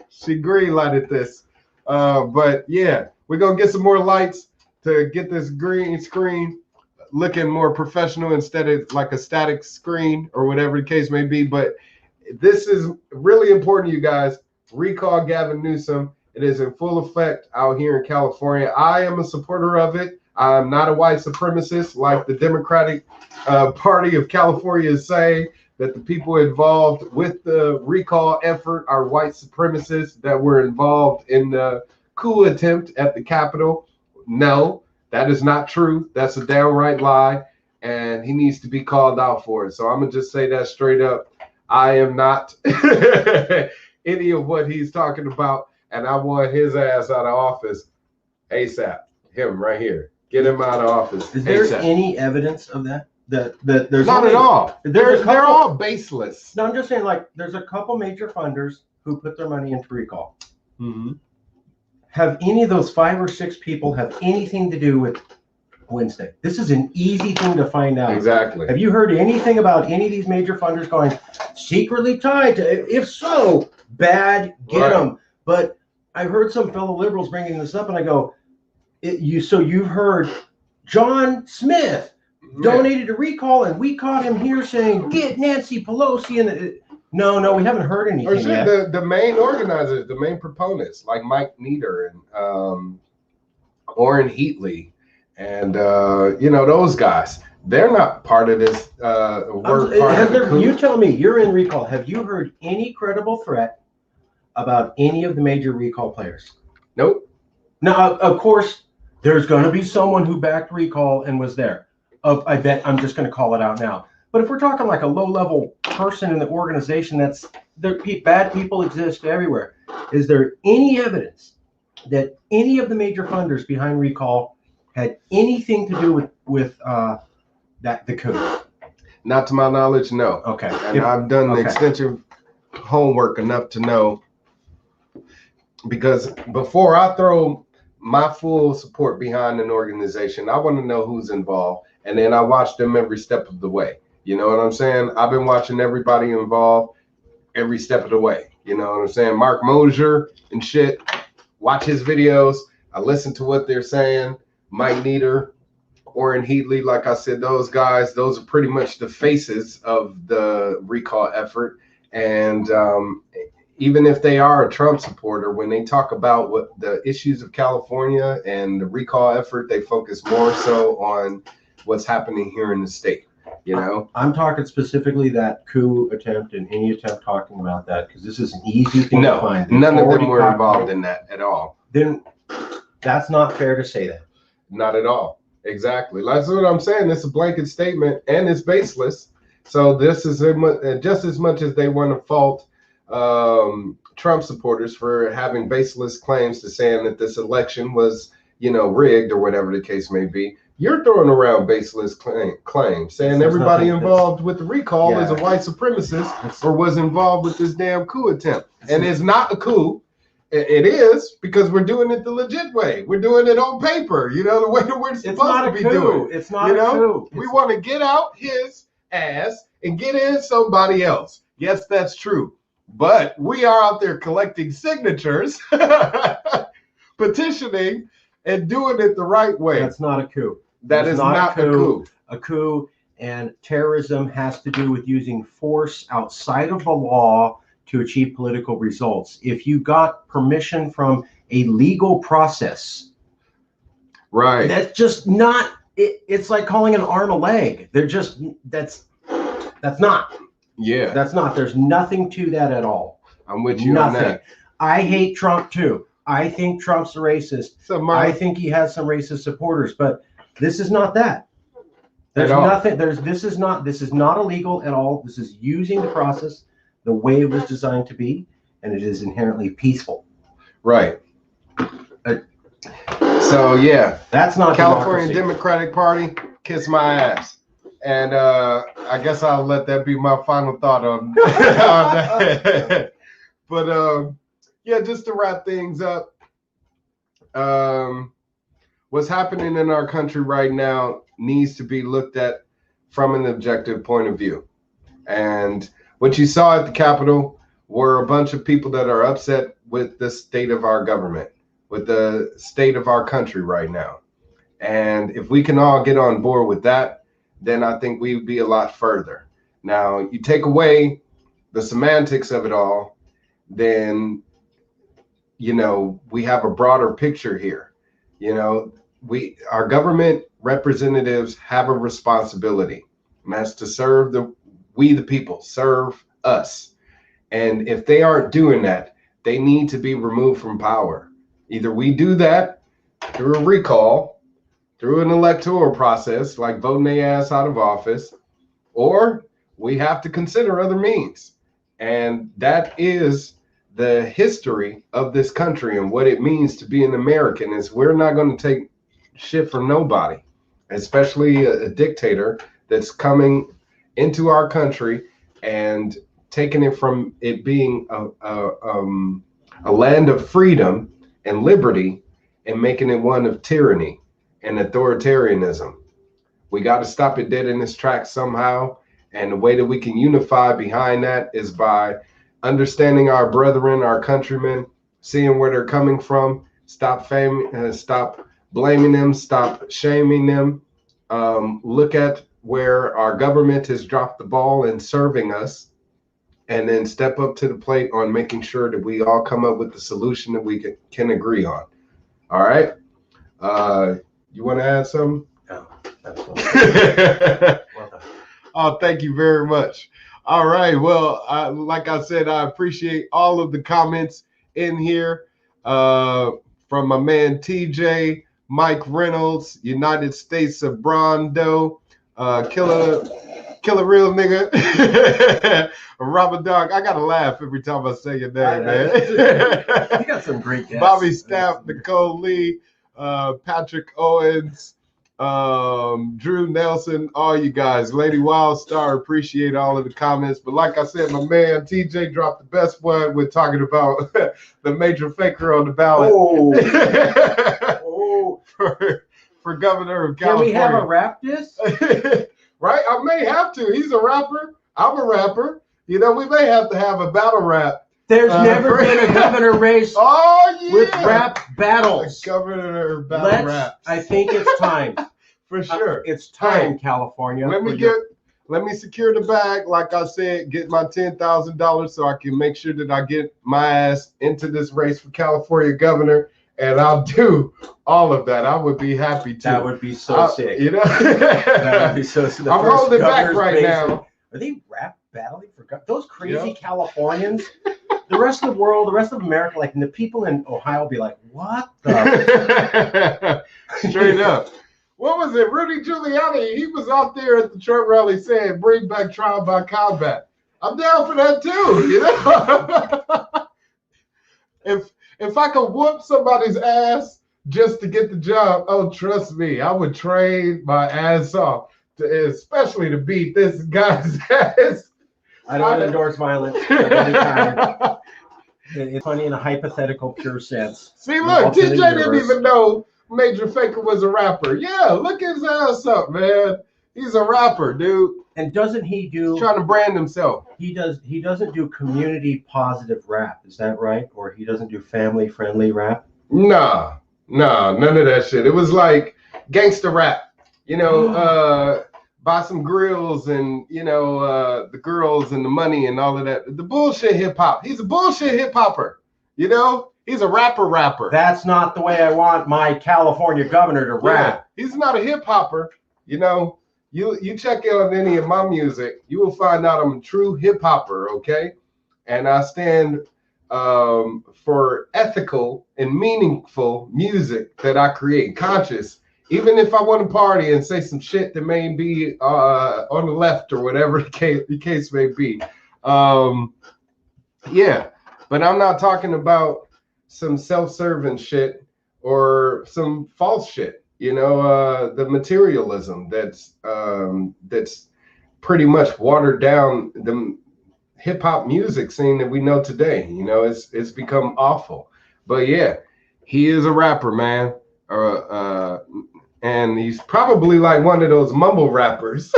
B: she green lighted this. But yeah, we're gonna get some more lights to get this green screen looking more professional instead of like a static screen or whatever the case may be. But this is really important, you guys. Recall Gavin Newsom. It is in full effect out here in California. I am a supporter of it. I'm not a white supremacist like the Democratic Party of California is saying that the people involved with the recall effort are white supremacists that were involved in the coup attempt at the Capitol. No, that is not true. That's a downright lie, and he needs to be called out for it. So I'm going to just say that straight up. I am not any of what he's talking about. And I want his ass out of office ASAP. Him right here. Get him out of office.
A: Is there any evidence of that? That there's
B: not at all. They're all baseless.
A: No, I'm just saying, like, there's a couple major funders who put their money into recall.
B: Mm-hmm.
A: Have any of those 5 or 6 people have anything to do with Wednesday? This is an easy thing to find out.
B: Exactly.
A: Have you heard anything about any of these major funders going secretly tied to? If so, bad, get them. But I heard some fellow liberals bringing this up, and I go, you've heard John Smith donated to recall, and we caught him here saying, get Nancy Pelosi. And no, we haven't heard anything yet.
B: The main organizers, the main proponents, like Mike Nieder and Orrin Heatley, and those guys, they're not part of this.
A: You tell me, you're in recall. Have you heard any credible threat about any of the major recall players?
B: Nope.
A: Now, of course, there's going to be someone who backed recall and was there. I bet I'm just going to call it out now. But if we're talking like a low-level person in the organization, bad people exist everywhere. Is there any evidence that any of the major funders behind recall had anything to do with the coup?
B: Not to my knowledge, no.
A: Okay.
B: And I've done the extensive homework enough to know. Because before I throw my full support behind an organization, I want to know who's involved. And then I watch them every step of the way. You know what I'm saying? I've been watching everybody involved every step of the way. You know what I'm saying? Mark Mosier and shit. Watch his videos. I listen to what they're saying. Mike Nieder, Orrin Heatley, like I said, those guys, those are pretty much the faces of the recall effort. And even if they are a Trump supporter, when they talk about what the issues of California and the recall effort, they focus more so on what's happening here in the state. You know,
A: I'm talking specifically that coup attempt and any attempt talking about that, because this is an easy thing to find.
B: None of them were involved in that at all.
A: Then that's not fair to say that.
B: Not at all. Exactly. That's what I'm saying. It's a blanket statement and it's baseless. So this is just as much as they want to fault Trump supporters for having baseless claims to saying that this election was, rigged or whatever the case may be. You're throwing around baseless claims, saying everybody involved with the recall is a white supremacist or was involved with this damn coup attempt. And it's not a coup. It is, because we're doing it the legit way. We're doing it on paper, the way that we're supposed to be doing it.
A: It's not a coup.
B: We want to get out his ass and get in somebody else. Yes, that's true. But we are out there collecting signatures, petitioning, and doing it the right way.
A: That's not a coup.
B: That is not a coup.
A: A coup and terrorism has to do with using force outside of the law to achieve political results. If you got permission from a legal process,
B: right,
A: that's just not. It's like calling an arm a leg. That's not.
B: Yeah,
A: that's not. There's nothing to that at all.
B: I'm with you on that.
A: I hate Trump too. I think Trump's a racist. I think he has some racist supporters, but this is not that. There's nothing. This is not illegal at all. This is using the process the way it was designed to be, and it is inherently peaceful.
B: Right. So yeah,
A: that's not
B: California
A: democracy.
B: Democratic Party. Kiss my ass. And I guess I'll let that be my final thought on that. But yeah, just to wrap things up, what's happening in our country right now needs to be looked at from an objective point of view. And what you saw at the Capitol were a bunch of people that are upset with the state of our government, with the state of our country right now. And if we can all get on board with that, then I think we would be a lot further. Now, you take away the semantics of it all, then, we have a broader picture here. Our government representatives have a responsibility, and that's to serve we the people, serve us. And if they aren't doing that, they need to be removed from power. Either we do that through a recall, through an electoral process, like voting their ass out of office, or we have to consider other means. And that is the history of this country and what it means to be an American. Is we're not going to take shit from nobody, especially a dictator that's coming into our country and taking it from it being a land of freedom and liberty and making it one of tyranny and authoritarianism. We got to stop it dead in its tracks somehow. And the way that we can unify behind that is by understanding our brethren, our countrymen, seeing where they're coming from, stop blaming them, stop shaming them, look at where our government has dropped the ball in serving us, and then step up to the plate on making sure that we all come up with the solution that we can agree on. All right. You want to add something?
A: No, absolutely.
B: Oh, thank you very much. All right. Well, like I said, I appreciate all of the comments in here from my man TJ, Mike Reynolds, United States of Brondo, Killer real nigga, Robert Dog. I gotta laugh every time I say your name, man.
A: You got some great guests.
B: Bobby Stapp, Nicole Lee, Patrick Owens, Drew Nelson, all you guys. Lady Wildstar, appreciate all of the comments. But like I said, my man TJ dropped the best one. We're talking about the major faker on the ballot. For governor of California.
A: Can we have a rap diss?
B: Right? I may have to. He's a rapper. I'm a rapper. We may have to have a battle rap.
A: There's never been a governor race with rap battles.
B: A governor battle rap.
A: I think it's time.
B: For sure.
A: It's time, California.
B: Let me secure the bag. Like I said, get my $10,000 so I can make sure that I get my ass into this race for California governor. And I'll do all of that. I would be happy to.
A: That would be so sick.
B: That would be so sick. I'm holding back right now.
A: Are they rap battling for those crazy Californians? The rest of the world, the rest of America, like the people in Ohio will be like, what the?
B: Straight up. What was it? Rudy Giuliani, he was out there at the Trump rally saying, bring back trial by combat. I'm down for that too, you know? If I could whoop somebody's ass just to get the job, oh, trust me, I would train my ass off, especially to beat this guy's ass.
A: I don't endorse violence of any kind. It's funny in a hypothetical pure sense.
B: See, look, TJ didn't even know Major Faker was a rapper. Yeah, look his ass up, man. He's a rapper, dude.
A: And doesn't he do?
B: He's trying to brand himself.
A: He does. He doesn't do community positive rap. Is that right? Or he doesn't do family friendly rap?
B: Nah, none of that shit. It was like gangster rap. You know, buy some grills and, you know, the girls and the money and all of that. The bullshit hip hop. He's a bullshit hip hopper. You know, he's a rapper.
A: That's not the way I want my California governor to rap.
B: Yeah, he's not a hip hopper. You know, you check out any of my music, you will find out I'm a true hip hopper. Okay, and I stand for ethical and meaningful music that I create, conscious. Even if I want to party and say some shit that may be on the left or whatever the case may be. Yeah, but I'm not talking about some self-serving shit or some false shit. You know, the materialism that's pretty much watered down the hip hop music scene that we know today. You know, it's become awful. But yeah, he is a rapper, man. And he's probably like one of those mumble rappers.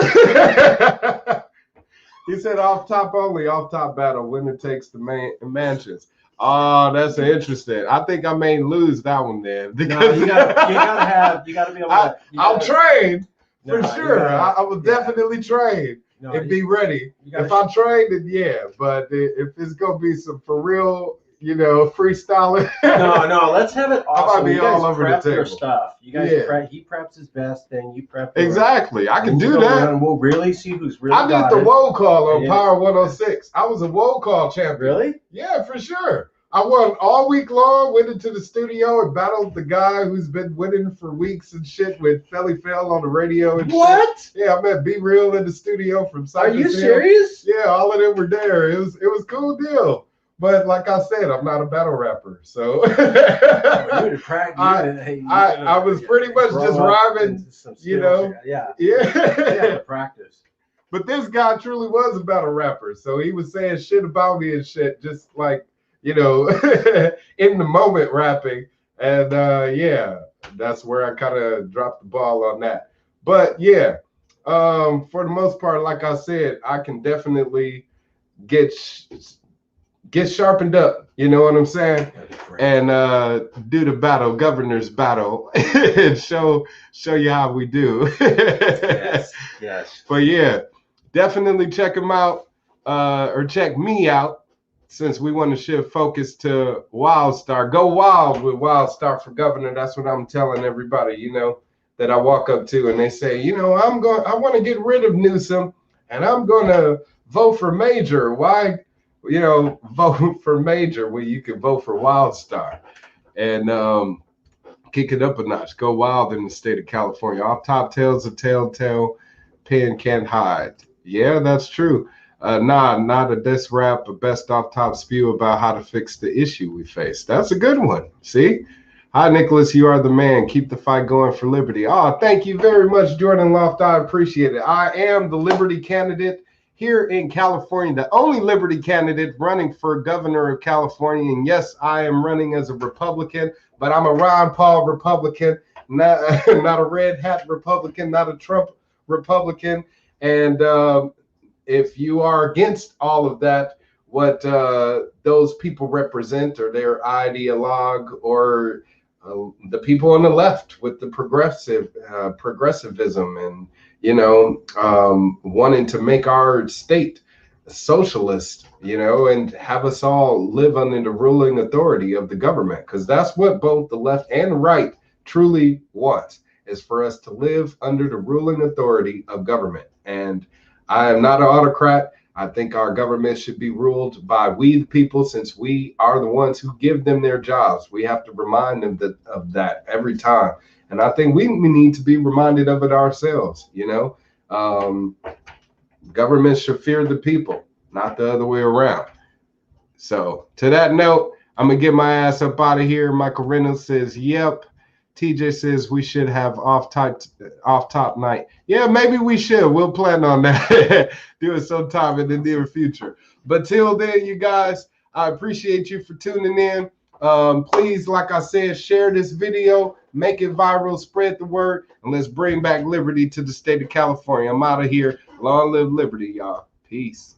B: He said off top only, off top battle, winner takes the mansions. Oh, that's interesting. I think I may lose that one then.
A: No, you gotta be able to.
B: I'll train for sure. I will definitely train and be ready. If I train, then yeah. But if it's gonna be some for real, you know, freestyling.
A: No, let's have it awesome.
B: I might be all over the table.
A: Your stuff. You guys prep. He preps his best, then you prep.
B: Exactly. I can do that.
A: And we'll really see who's really.
B: I did the woe call on Power 106. I was a woe call champion.
A: Really?
B: Yeah, for sure. I won all week long, went into the studio and battled the guy who's been winning for weeks and shit with Felly Fell on the radio and
A: what?
B: Shit. Yeah, I met B Real in the studio from Cypress
A: Are you
B: Hill.
A: Serious?
B: Yeah, all of them were there. It was a cool deal. But like I said, I'm not a battle rapper, so I was pretty much just rhyming, you know. Yeah.
A: Practice.
B: But this guy truly was a battle rapper, so he was saying shit about me and shit, just like, you know, in the moment rapping, and yeah, that's where I kind of dropped the ball on that. But yeah, for the most part, like I said, I can definitely get sharpened up, you know what I'm saying, and do the battle, governor's battle, and show you how we do.
A: Yes.
B: But yeah, definitely check him out, or check me out, since we want to shift focus to Wildstar. Go wild with Wildstar for governor. That's what I'm telling everybody, you know, that I walk up to and they say, you know, I want to get rid of Newsom and I'm going to vote for Major. Why? You know, vote for Major where you can vote for Wildstar and kick it up a notch. Go wild in the state of California. Off top tales a telltale pen can't hide. Yeah, that's true. Not a diss rap, a best off top spew about how to fix the issue we face. That's a good one. See? Hi, Nickolas. You are the man. Keep the fight going for liberty. Oh, thank you very much, Jordan Loft. I appreciate it. I am the Liberty candidate here in California, the only Liberty candidate running for governor of California. And yes, I am running as a Republican, but I'm a Ron Paul Republican, not a red hat Republican, not a Trump Republican. And if you are against all of that, what those people represent, or their ideologue, or the people on the left with the progressivism and, you know, wanting to make our state socialist, you know, and have us all live under the ruling authority of the government, because that's what both the left and right truly want, is for us to live under the ruling authority of government. And I am not an autocrat. I think our government should be ruled by we the people, since we are the ones who give them their jobs. We have to remind them of that every time. And I think we need to be reminded of it ourselves, you know. Government should fear the people, not the other way around. So to that note, I'm going to get my ass up out of here. Michael Reynolds says, yep. TJ says we should have off top night. Yeah, maybe we should. We'll plan on that. Do it sometime in the near future. But till then, you guys, I appreciate you for tuning in. Please, like I said, share this video, make it viral, spread the word, and let's bring back liberty to the state of California. I'm out of here. Long live liberty, y'all. Peace.